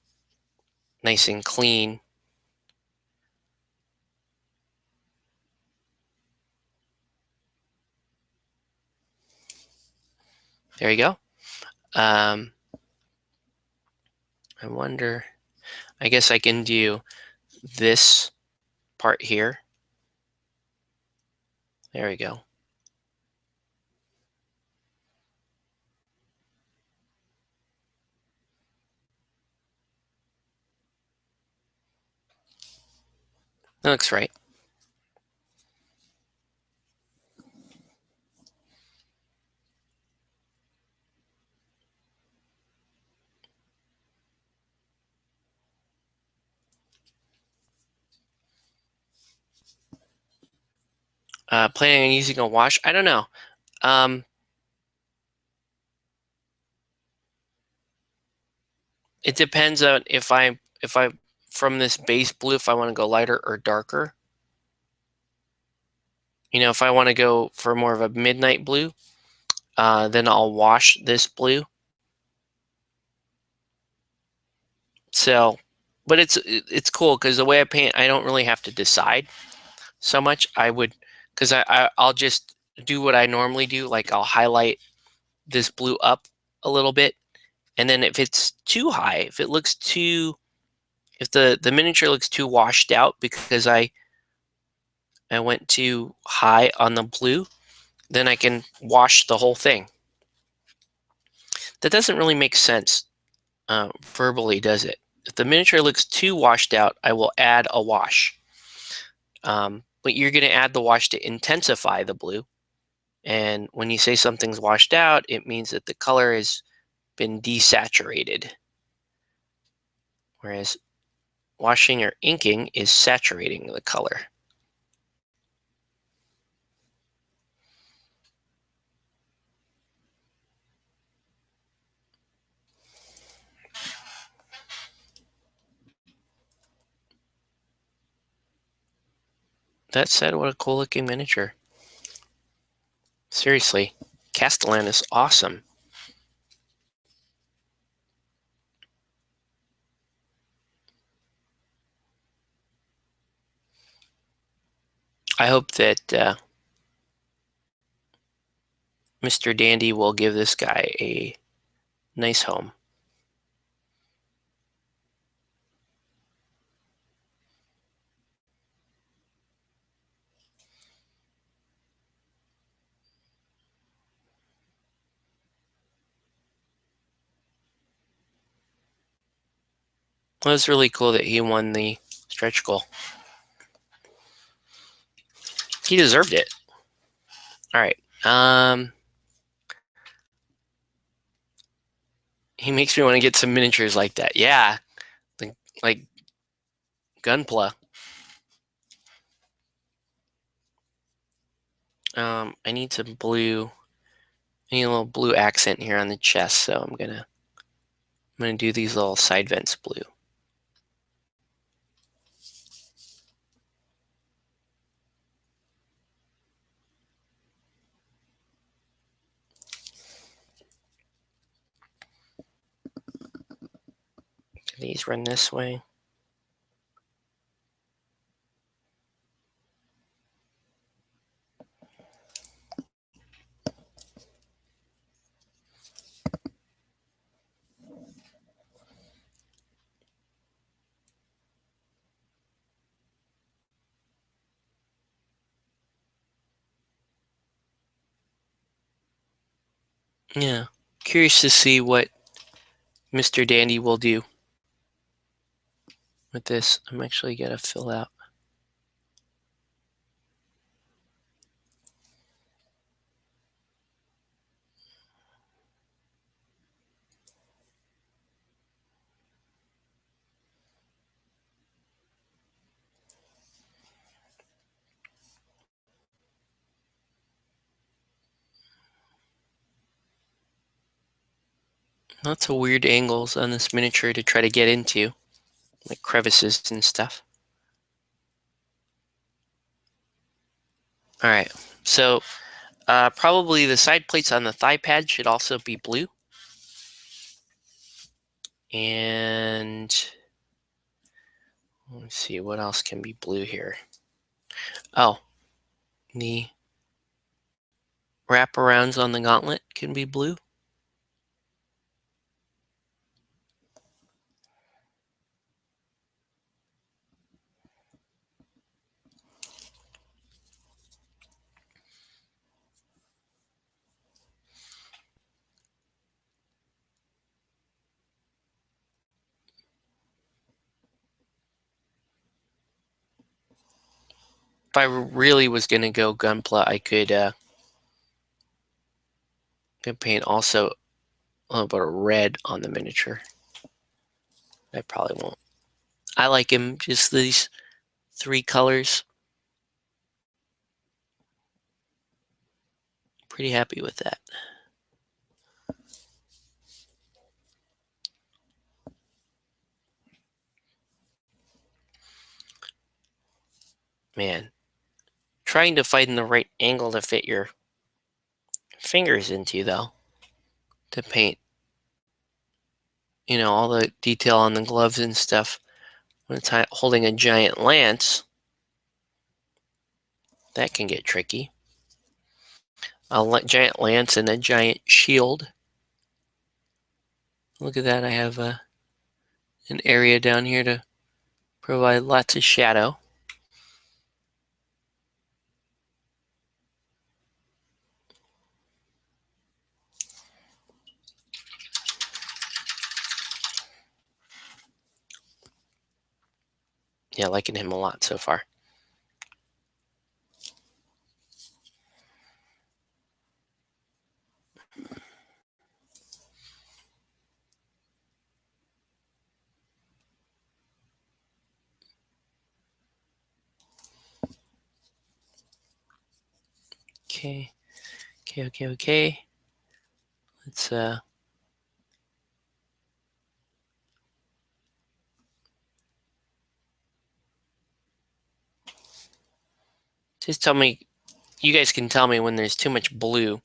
nice and clean. There you go. I wonder, I guess I can do this part here. There we go. That looks right. Planning on using a wash? I don't know. It depends on if I from this base blue, if I want to go lighter or darker. You know, if I want to go for more of a midnight blue, then I'll wash this blue. So, but it's cool because the way I paint, I don't really have to decide so much. I would, because I'll just do what I normally do. Like, I'll highlight this blue up a little bit, and then if it's too high, if it looks too, if the miniature looks too washed out because I went too high on the blue, then I can wash the whole thing. That doesn't really make sense verbally, does it? If the miniature looks too washed out, I will add a wash. But you're going to add the wash to intensify the blue. And when you say something's washed out, it means that the color has been desaturated. Whereas washing or inking is saturating the color. That said, what a cool looking miniature. Seriously, Castellan is awesome. I hope that Mr. Dandy will give this guy a nice home. Well, it's really cool that he won the stretch goal. He deserved it. All right. He makes me want to get some miniatures like that. Yeah, like Gunpla. I need some blue. I need a little blue accent here on the chest, so I'm gonna do these little side vents blue. Can these run this way? Yeah. Curious to see what Mr. Dandy will do with this. I'm actually gonna fill out. Lots of weird angles on this miniature to try to get into, like crevices and stuff. All right, so probably the side plates on the thigh pad should also be blue. And let's see, what else can be blue here? Oh, the wraparounds on the gauntlet can be blue. If I really was going to go Gunpla, I could paint also a little bit of red on the miniature. I probably won't. I like him just these 3 colors. Pretty happy with that. Man, trying to find the right angle to fit your fingers into, though, to paint. You know, all the detail on the gloves and stuff. When it's holding a giant lance, that can get tricky. A giant lance and a giant shield. Look at that, I have an area down here to provide lots of shadow. Yeah, liking him a lot so far. Okay. Let's just tell me, you guys can tell me when there's too much blue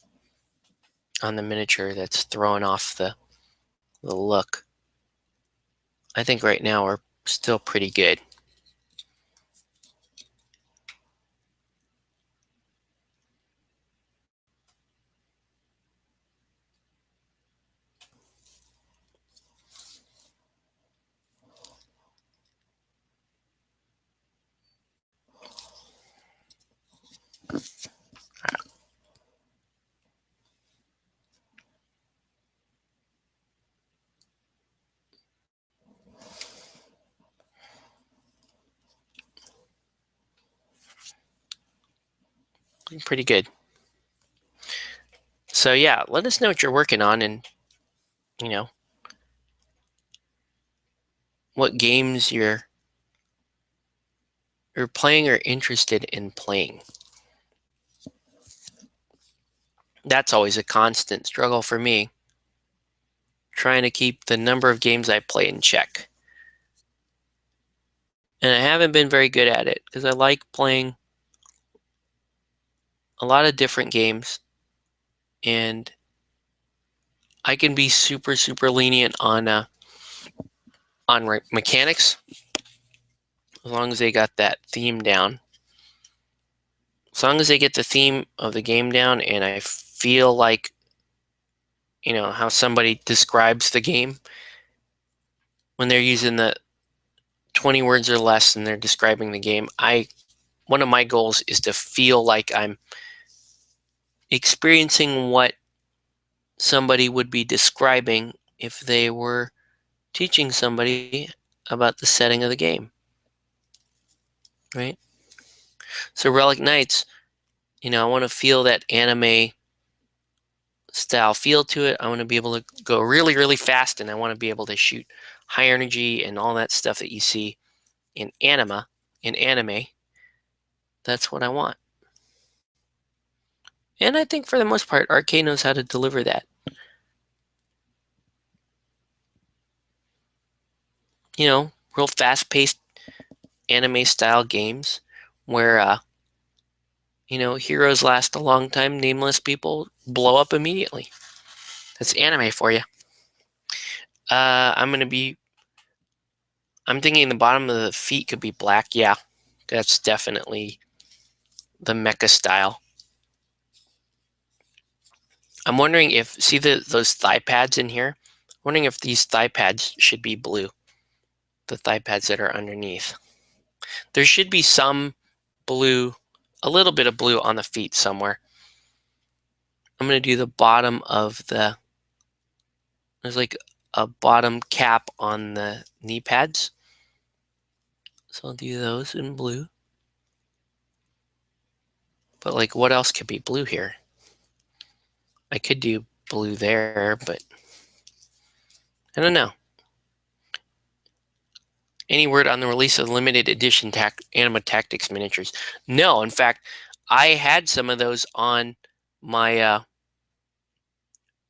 on the miniature that's throwing off the look. I think right now we're still pretty good. Pretty good. So yeah, let us know what you're working on, and you know what games you're playing or interested in playing. That's always a constant struggle for me, trying to keep the number of games I play in check. And I haven't been very good at it because I like playing a lot of different games, and I can be super lenient on mechanics as long as they got that theme down. As long as they get the theme of the game down, and I feel like, you know, how somebody describes the game when they're using the 20 words or less and they're describing the game. One of my goals is to feel like I'm experiencing what somebody would be describing if they were teaching somebody about the setting of the game, right? So Relic Knights, you know, I want to feel that anime style feel to it. I want to be able to go really fast, and I want to be able to shoot high energy and all that stuff that you see in anime. That's what I want. And I think for the most part, Arcade knows how to deliver that. real fast-paced anime style games where heroes last a long time, nameless people blow up immediately. That's anime for you. I'm thinking the bottom of the feet could be black. Yeah, that's definitely the mecha style. I'm wondering if, see those thigh pads in here? I'm wondering if these thigh pads should be blue. The thigh pads that are underneath. There should be some blue, a little bit of blue on the feet somewhere. I'm going to do the bottom of there's like a bottom cap on the knee pads. So I'll do those in blue. But like, what else could be blue here? I could do blue there, but I don't know. Any word on the release of limited edition Anima Tactics miniatures? No, in fact, I had some of those on my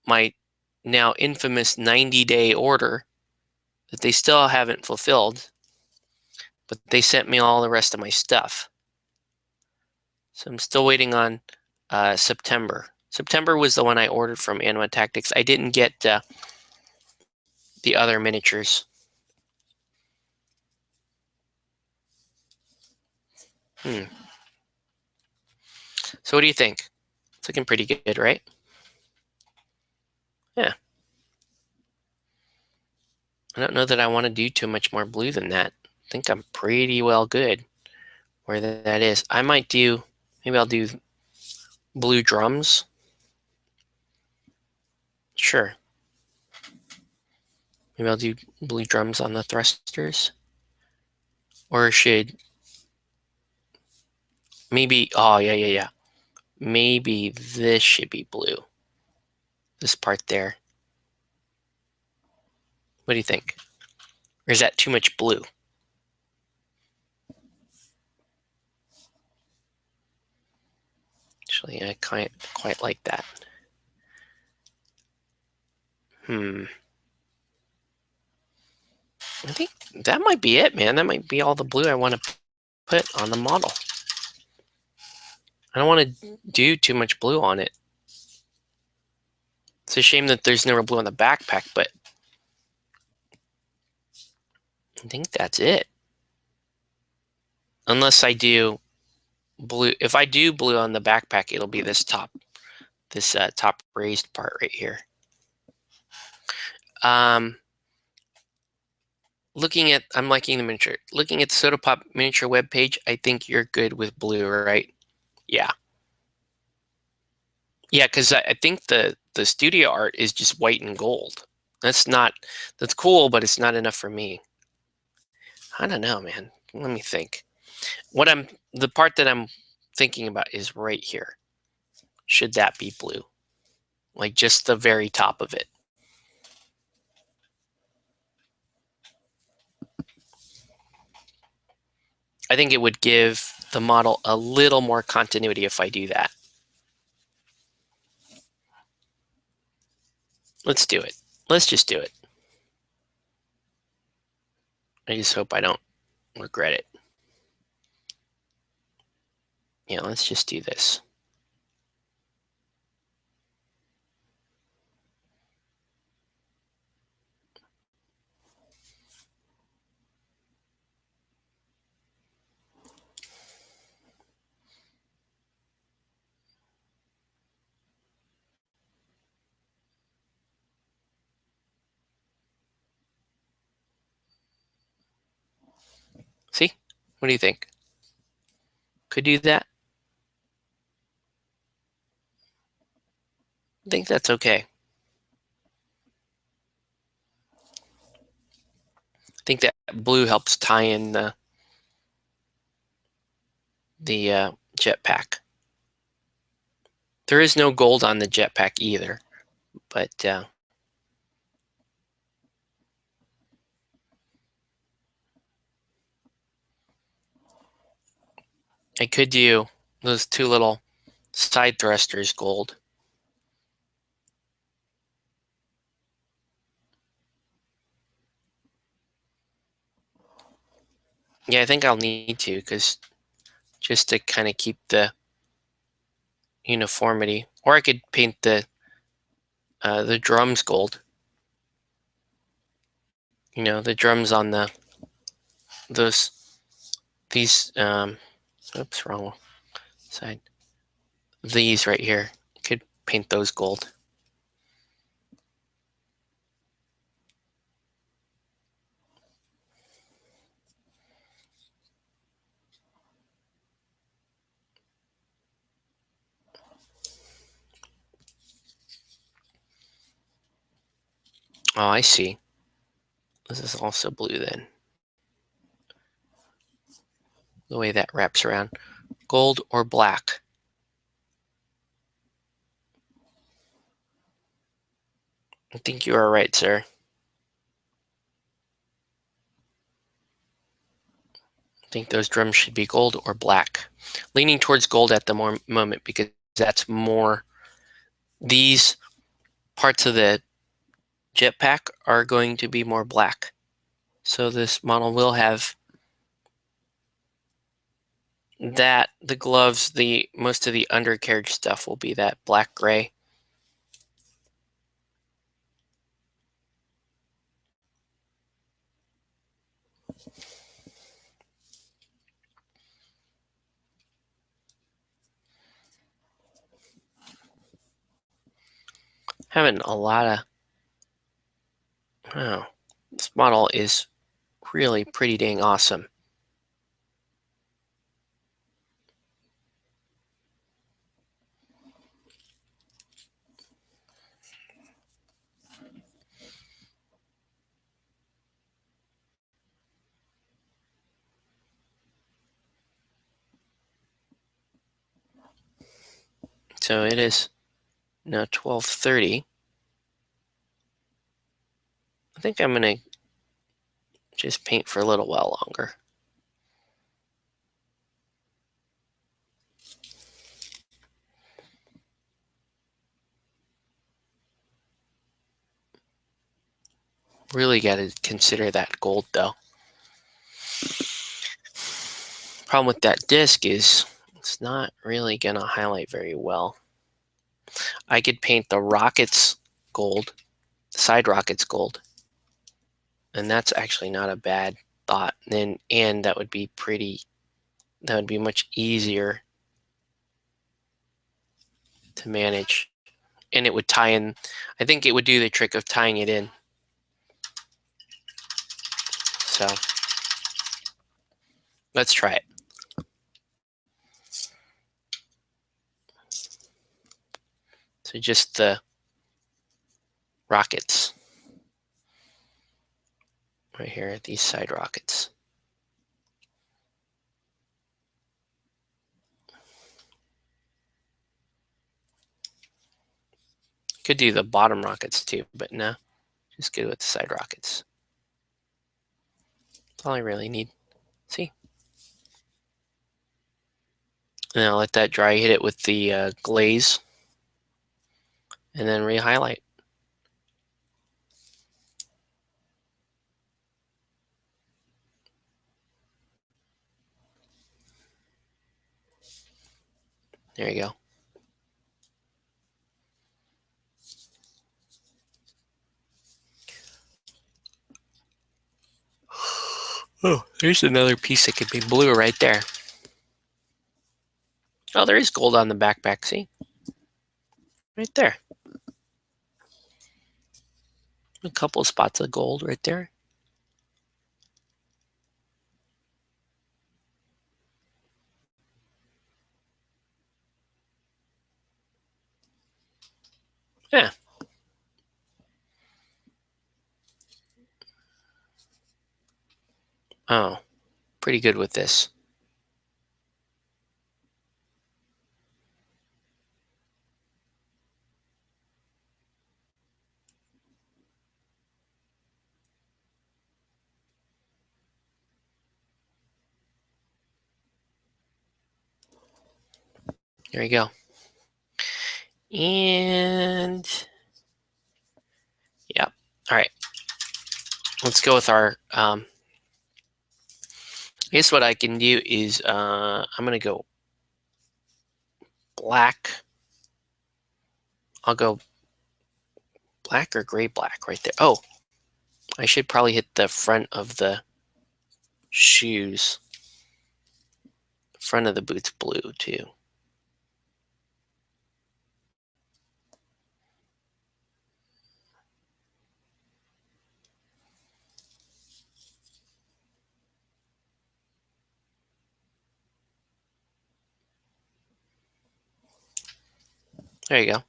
my now infamous 90-day order that they still haven't fulfilled, but they sent me all the rest of my stuff. So I'm still waiting on September. September was the one I ordered from Anima Tactics. I didn't get the other miniatures. So what do you think? It's looking pretty good, right? Yeah. I don't know that I want to do too much more blue than that. I think I'm pretty well good where that is. I might do, maybe I'll do blue drums. Sure. Maybe I'll do blue drums on the thrusters. Or should, maybe, oh yeah. Maybe this should be blue. This part there. What do you think? Or is that too much blue? Actually, I can't quite like that. I think that might be it, man. That might be all the blue I want to put on the model. I don't want to do too much blue on it. It's a shame that there's no blue on the backpack, but I think that's it. Unless I do blue. If I do blue on the backpack, it'll be this top raised part right here. I'm liking the miniature. Looking at the Soda Pop miniature webpage, I think you're good with blue, right? Yeah. Yeah, because I think the studio art is just white and gold. That's cool, but it's not enough for me. I don't know, man. Let me think. The part that I'm thinking about is right here. Should that be blue? Like just the very top of it. I think it would give the model a little more continuity if I do that. Let's do it. Let's just do it. I just hope I don't regret it. Yeah, let's just do this. See? What do you think? Could do that? I think that's okay. I think that blue helps tie in the jetpack. There is no gold on the jetpack either, but I could do those two little side thrusters gold. Yeah, I think I'll need to, because just to kind of keep the uniformity. Or I could paint the drums gold. The drums on those these oops, wrong side. These right here. Could paint those gold. Oh, I see. This is also blue then. The way that wraps around. Gold or black? I think you are right, sir. I think those drums should be gold or black. Leaning towards gold at the moment, because that's more. These parts of the jetpack are going to be more black. So this model will have that. The gloves, the most of the undercarriage stuff will be that black gray. Having a lot of. Oh, this model is really pretty dang awesome. So it is now 12:30. I think I'm going to just paint for a little while longer. Really got to consider that gold, though. Problem with that disc is it's not really going to highlight very well. I could paint the rockets gold, side rockets gold, and that's actually not a bad thought. And that would be much easier to manage, and it would tie in. I think it would do the trick of tying it in. So let's try it. So just the rockets right here, these side rockets. Could do the bottom rockets too, but no, just good with the side rockets. That's all I really need. See? And I'll let that dry, hit it with the glaze, and then re-highlight. There you go. Oh, there's another piece that could be blue right there. Oh, there is gold on the backpack, see? Right there. A couple of spots of gold right there. Yeah. Oh, pretty good with this. There you go. And yeah. All right. Let's go with our I guess what I can do is I'm going to go black. I'll go black or gray black right there. Oh, I should probably hit the front of the shoes. Front of the boots blue too. There you go.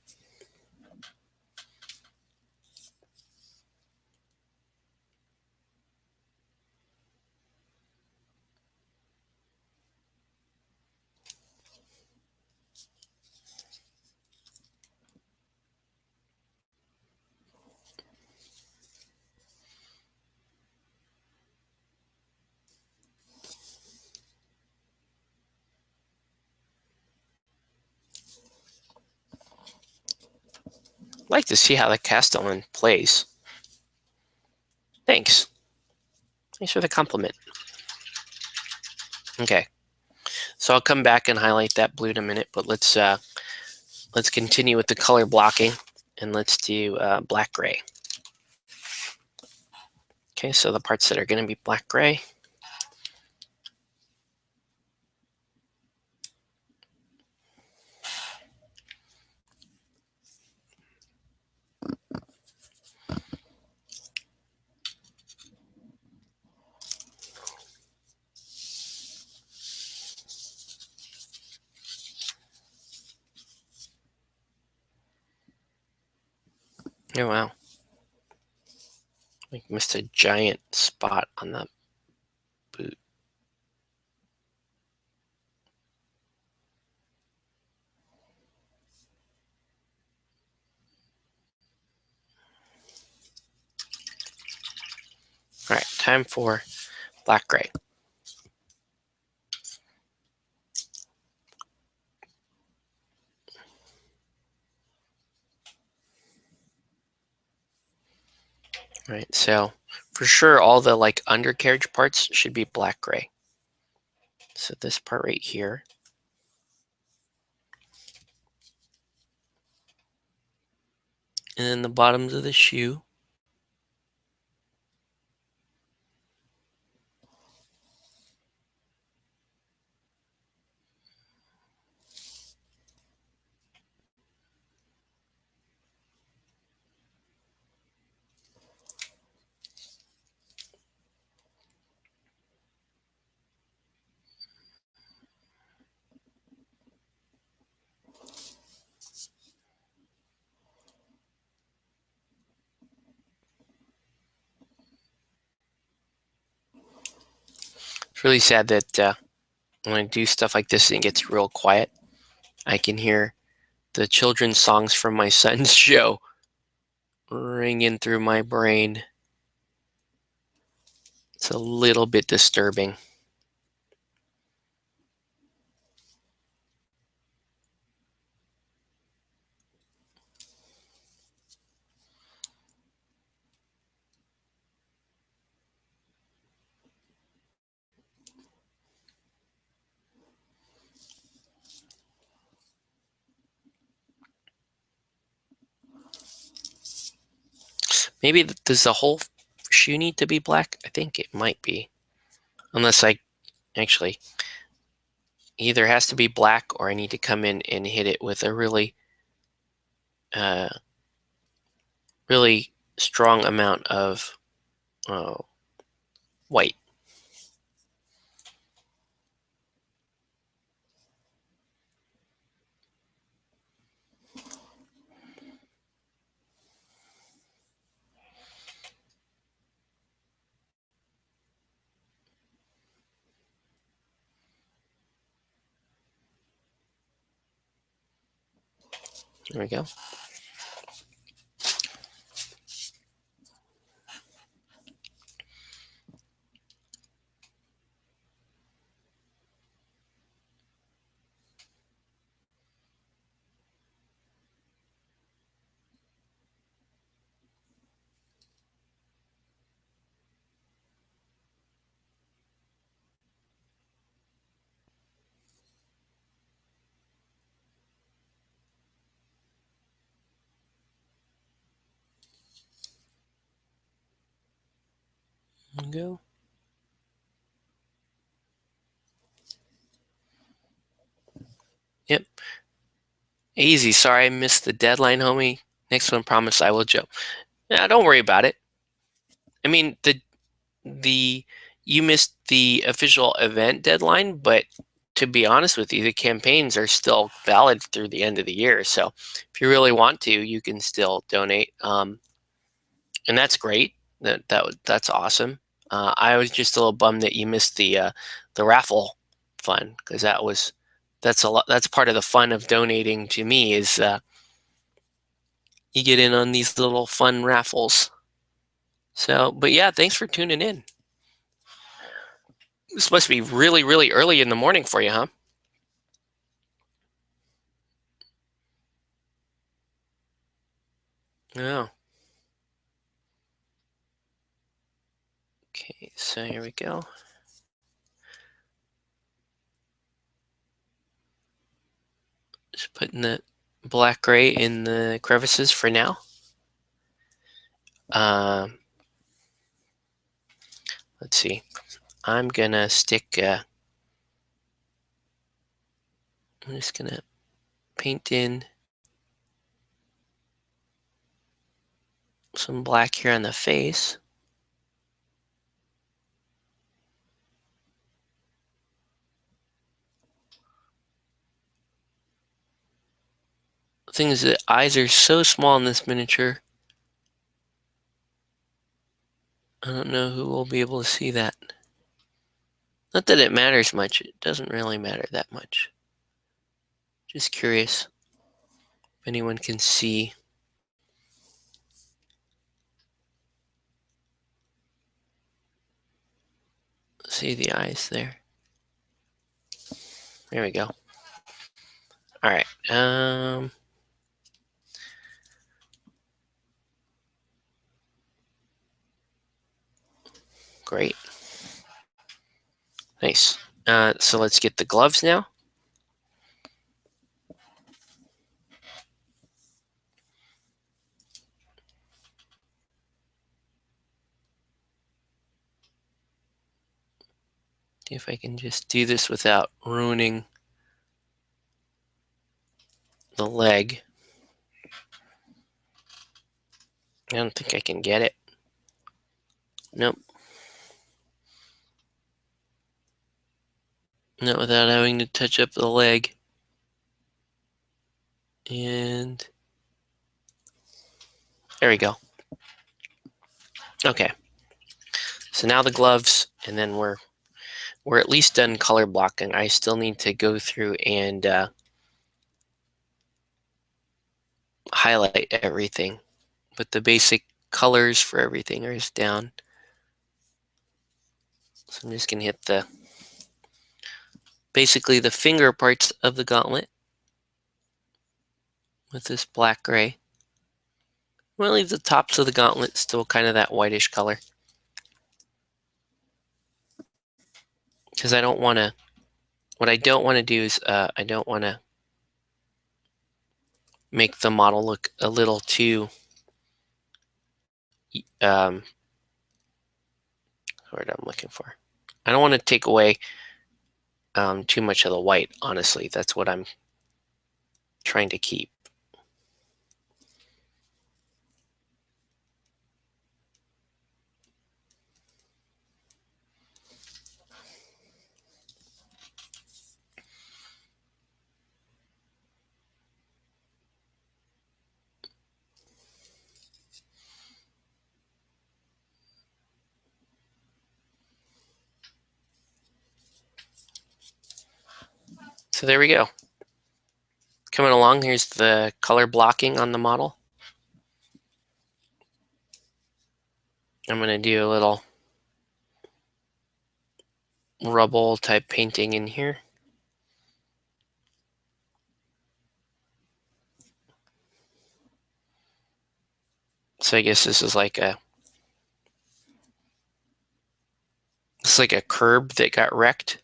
I'd like to see how the Castellan plays. Thanks. Thanks for the compliment. Okay. So I'll come back and highlight that blue in a minute, but let's continue with the color blocking, and let's do black gray. Okay, so the parts that are going to be black gray. Oh wow, we missed a giant spot on the boot. All right, time for black gray. All right, so for sure all the like undercarriage parts should be black gray. So this part right here. And then the bottoms of the shoe. It's really sad that when I do stuff like this and it gets real quiet, I can hear the children's songs from my son's show ringing through my brain. It's a little bit disturbing. Maybe does the whole shoe need to be black? I think it might be. Unless I actually either has to be black or I need to come in and hit it with a really uh, really strong amount of white. There we go. go. Yep. Easy. Sorry I missed the deadline, homie. Next one, promise I will jump. Yeah, don't worry about it. I mean, the you missed the official event deadline, but to be honest with you, the campaigns are still valid through the end of the year. So if you really want to, you can still donate. And that's great. That's awesome. I was just a little bummed that you missed the raffle fun, because that's a lot. That's part of the fun of donating to me is you get in on these little fun raffles. So, but yeah, thanks for tuning in. This must be really, really early in the morning for you, huh? Yeah. Okay, so here we go. Just putting the black gray in the crevices for now. Let's see. I'm gonna stick. I'm just gonna paint in some black here on the face. The thing is, the eyes are so small in this miniature. I don't know who will be able to see that. Not that it matters much. It doesn't really matter that much. Just curious if anyone can see. See the eyes there. There we go. All right. Great. Nice. So let's get the gloves now. See if I can just do this without ruining the leg. I don't think I can get it. Nope. Not without having to touch up the leg. And there we go. Okay. So now the gloves, and then we're at least done color blocking. I still need to go through and highlight everything, but the basic colors for everything are down. So I'm just gonna hit basically the finger parts of the gauntlet with this black gray. I'm gonna leave the tops of the gauntlet still kind of that whitish color, because I don't want to. What I don't want to do is I don't want to make the model look a little too word I'm looking for. I don't want to take away too much of the white. Honestly, that's what I'm trying to keep. So there we go. Coming along, here's the color blocking on the model. I'm going to do a little rubble type painting in here. So I guess this is like it's like a curb that got wrecked.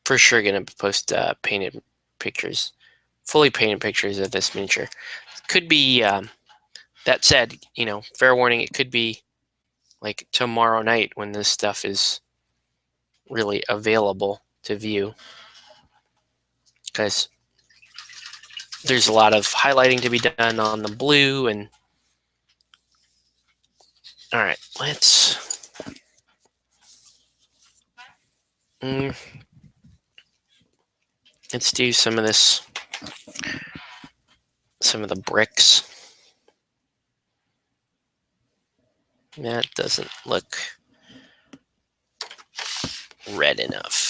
for sure going to post painted pictures, fully painted pictures of this miniature. Could be, that said, fair warning, it could be like tomorrow night when this stuff is really available to view, because there's a lot of highlighting to be done on the blue. And all right, let's do some of this, some of the bricks. That doesn't look red enough.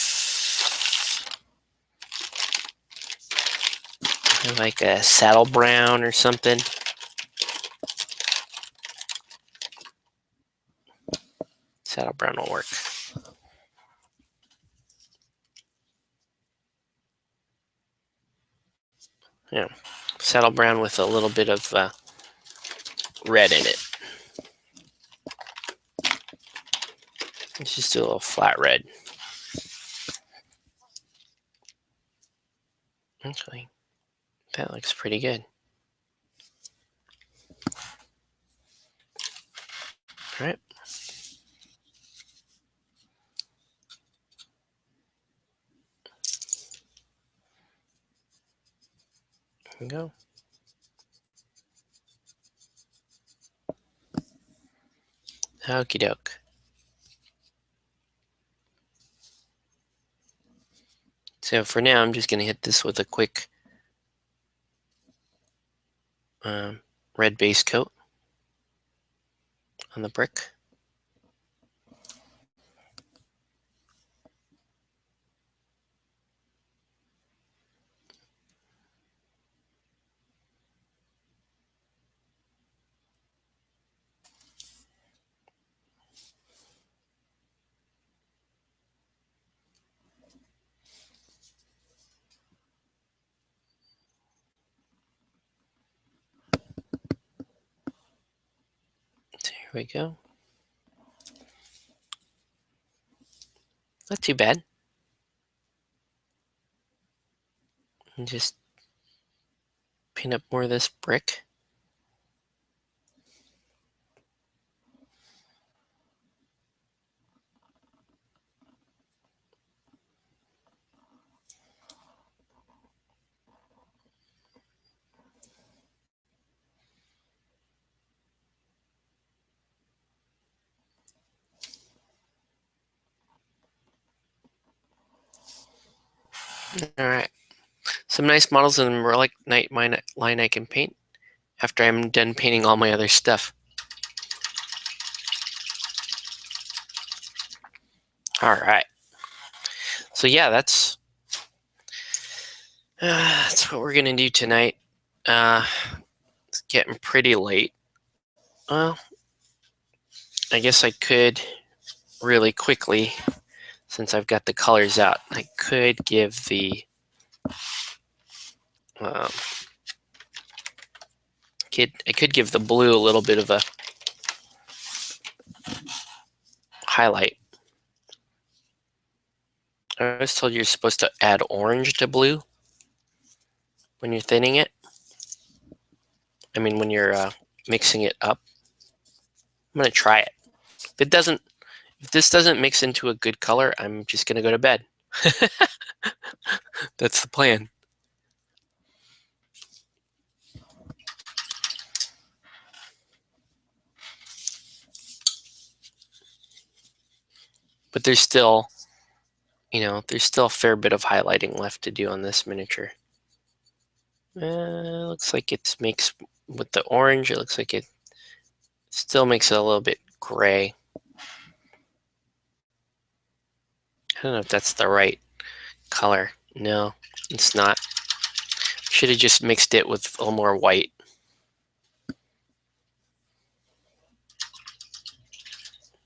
Like a saddle brown or something. Saddle brown will work. Yeah, saddle brown with a little bit of red in it. Let's just do a little flat red. Okay, that looks pretty good. All right. Here we go. Okie doke. So for now, I'm just going to hit this with a quick red base coat on the brick. So here we go. Not too bad. And just paint up more of this brick. All right. Some nice models in the Morellic Knight line I can paint after I'm done painting all my other stuff. All right. So yeah, that's what we're gonna do tonight. It's getting pretty late. Well, I guess I could really quickly, since I've got the colors out, I could give the I could give the blue a little bit of a highlight. I was told you're supposed to add orange to blue when you're thinning it. I mean, when you're mixing it up. I'm gonna try it. If this doesn't mix into a good color, I'm just gonna go to bed. That's the plan. But there's still, there's still a fair bit of highlighting left to do on this miniature. Looks like it makes, with the orange, it looks like it still makes it a little bit gray. I don't know if that's the right color. No, it's not. Should have just mixed it with a little more white.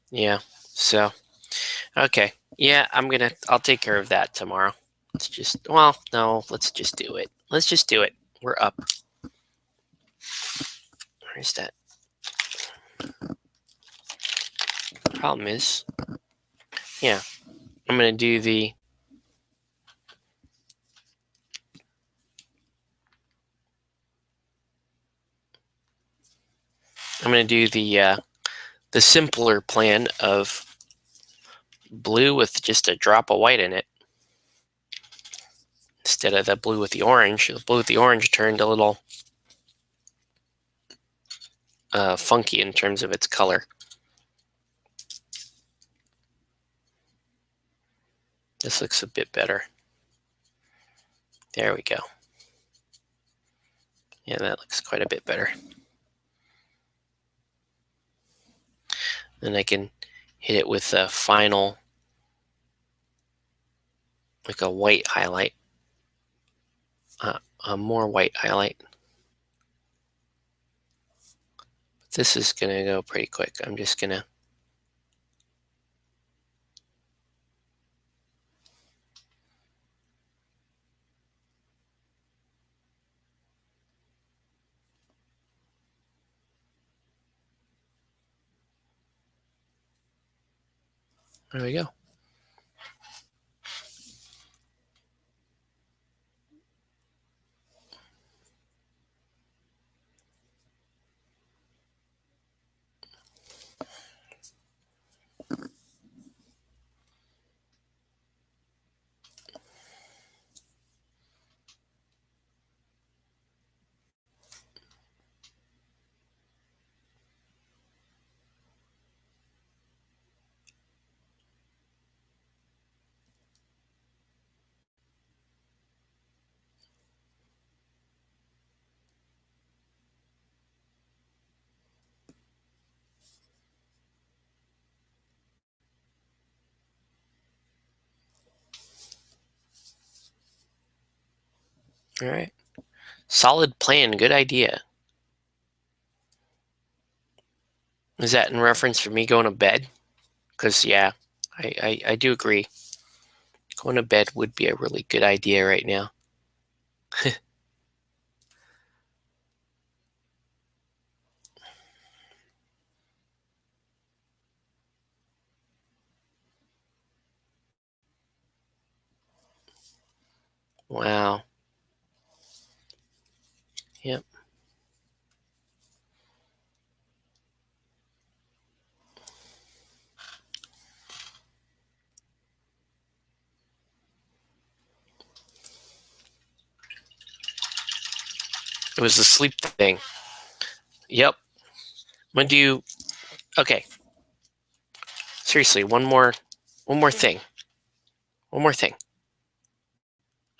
Yeah, so, okay. Yeah, I'll take care of that tomorrow. Let's just do it. Let's just do it. We're up. Where's that? Problem is, yeah, I'm going to do the I'm going to do the simpler plan of blue with just a drop of white in it instead of the blue with the orange. The blue with the orange turned a little funky in terms of its color. This looks a bit better. There we go. Yeah, that looks quite a bit better. Then I can hit it with a final, like a white highlight, a more white highlight. This is going to go pretty quick. I'm just going to there we go. All right. Solid plan. Good idea. Is that in reference for me going to bed? Because, yeah, I do agree. Going to bed would be a really good idea right now. Wow. Yep. It was the sleep thing. Yep. I'm gonna do. Okay. Seriously, one more thing. One more thing.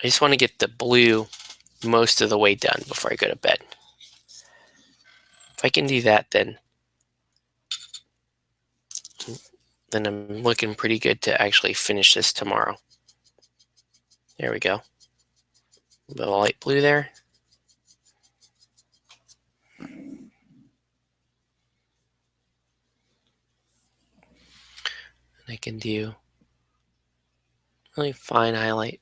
I just want to get the blue most of the way done before I go to bed. If I can do that, then I'm looking pretty good to actually finish this tomorrow. There we go. The light blue there. And I can do really fine highlight.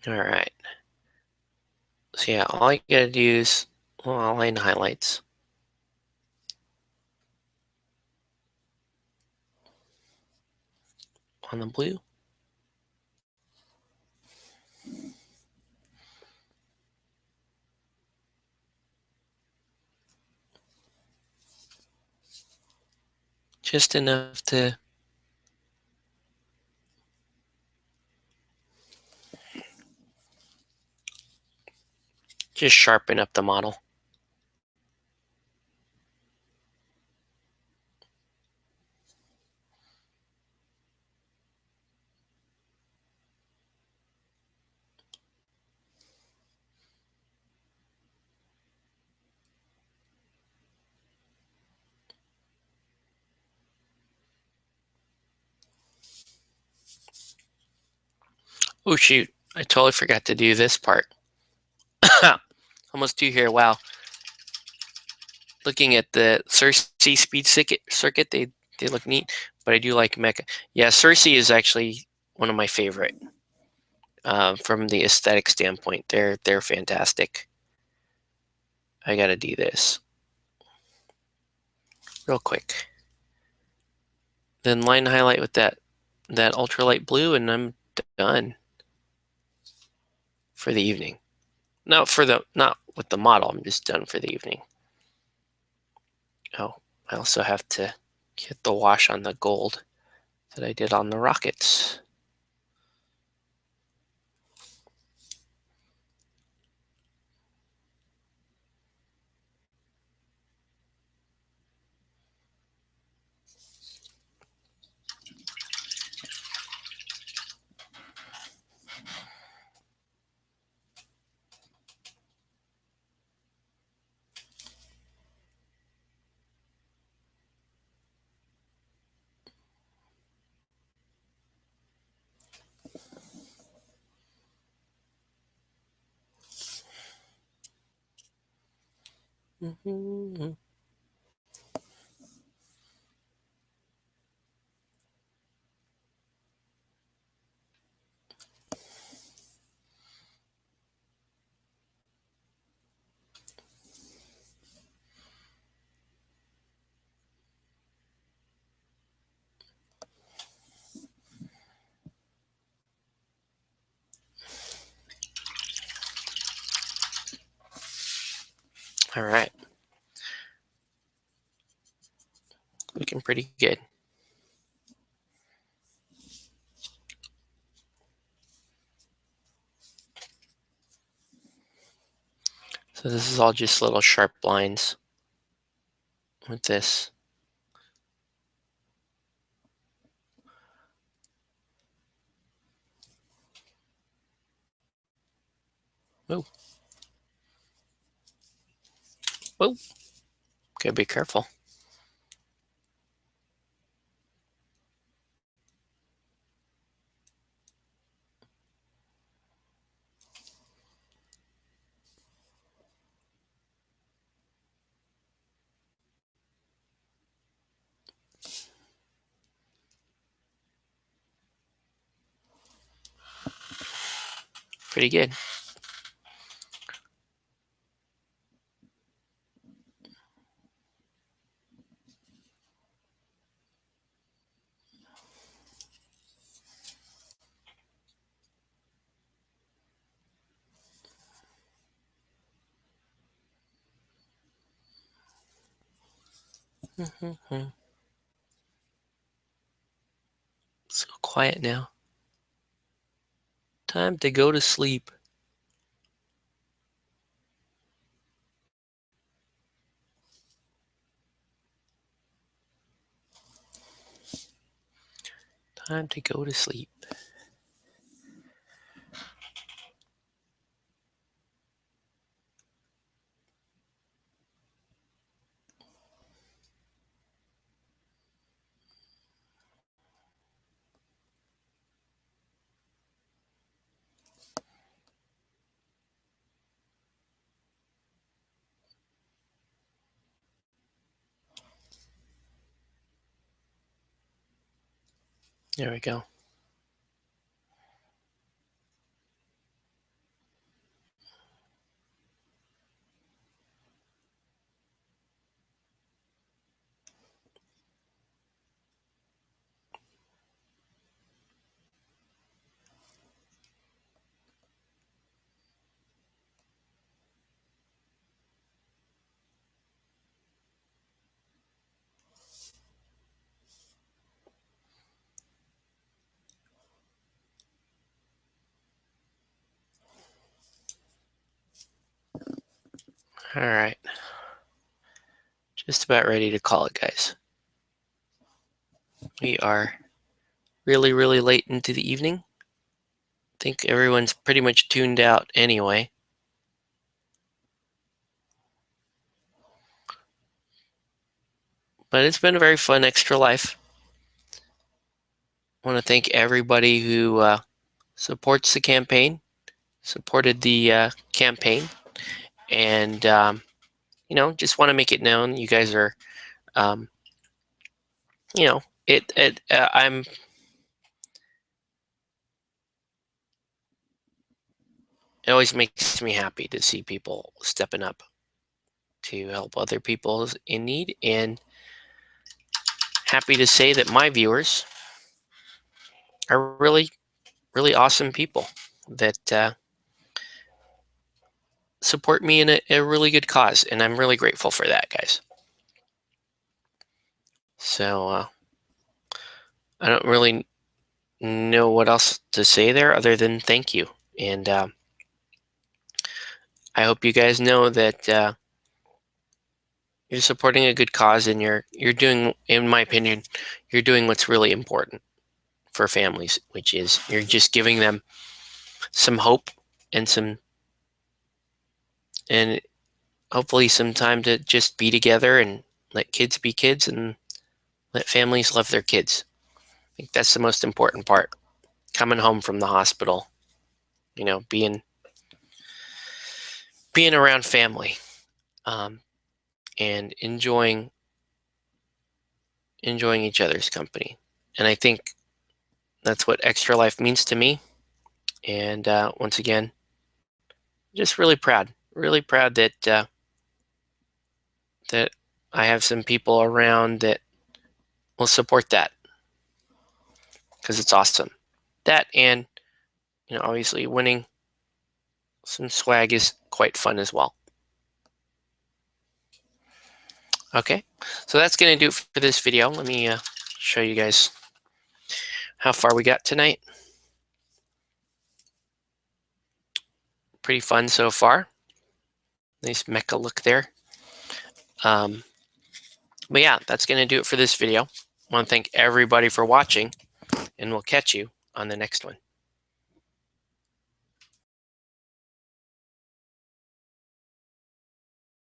All right. So yeah, all I gotta do is, well, I'll line highlights on the blue. Just enough to just sharpen up the model. Oh shoot, I totally forgot to do this part. Almost do here. Wow. Looking at the Cersei speed circuit, they look neat, but I do like Mecha. Yeah, Cersei is actually one of my favorite from the aesthetic standpoint. They're fantastic. I gotta do this real quick. Then line highlight with that ultralight blue, and I'm done for the evening. Not with the model. I'm just done for the evening. Oh, I also have to get the wash on the gold that I did on the rockets. Mhm. All right, looking pretty good. So this is all just little sharp lines with this. Oh, oh, gotta be careful. Pretty good. Mhm. So quiet now. Time to go to sleep. Time to go to sleep. There we go. All right. Just about ready to call it, guys. We are really, really late into the evening. I think everyone's pretty much tuned out anyway. But it's been a very fun extra life. I want to thank everybody who supports the campaign, supported the campaign, and just want to make it known you guys are, it always makes me happy to see people stepping up to help other people in need, and happy to say that my viewers are really, really awesome people that support me in a really good cause, and I'm really grateful for that, guys. So I don't really know what else to say there other than thank you, and I hope you guys know that you're supporting a good cause, and you're doing, in my opinion, you're doing what's really important for families, which is you're just giving them some hope and hopefully some time to just be together and let kids be kids and let families love their kids. I think that's the most important part. Coming home from the hospital, being around family, and enjoying each other's company. And I think that's what Extra Life means to me. And once again, just really proud that that I have some people around that will support that, because it's awesome. That, and obviously winning some swag is quite fun as well. Okay, so that's going to do it for this video. Let me show you guys how far we got tonight. Pretty fun so far. Nice mecha look there. But yeah, that's going to do it for this video. I want to thank everybody for watching, and we'll catch you on the next one.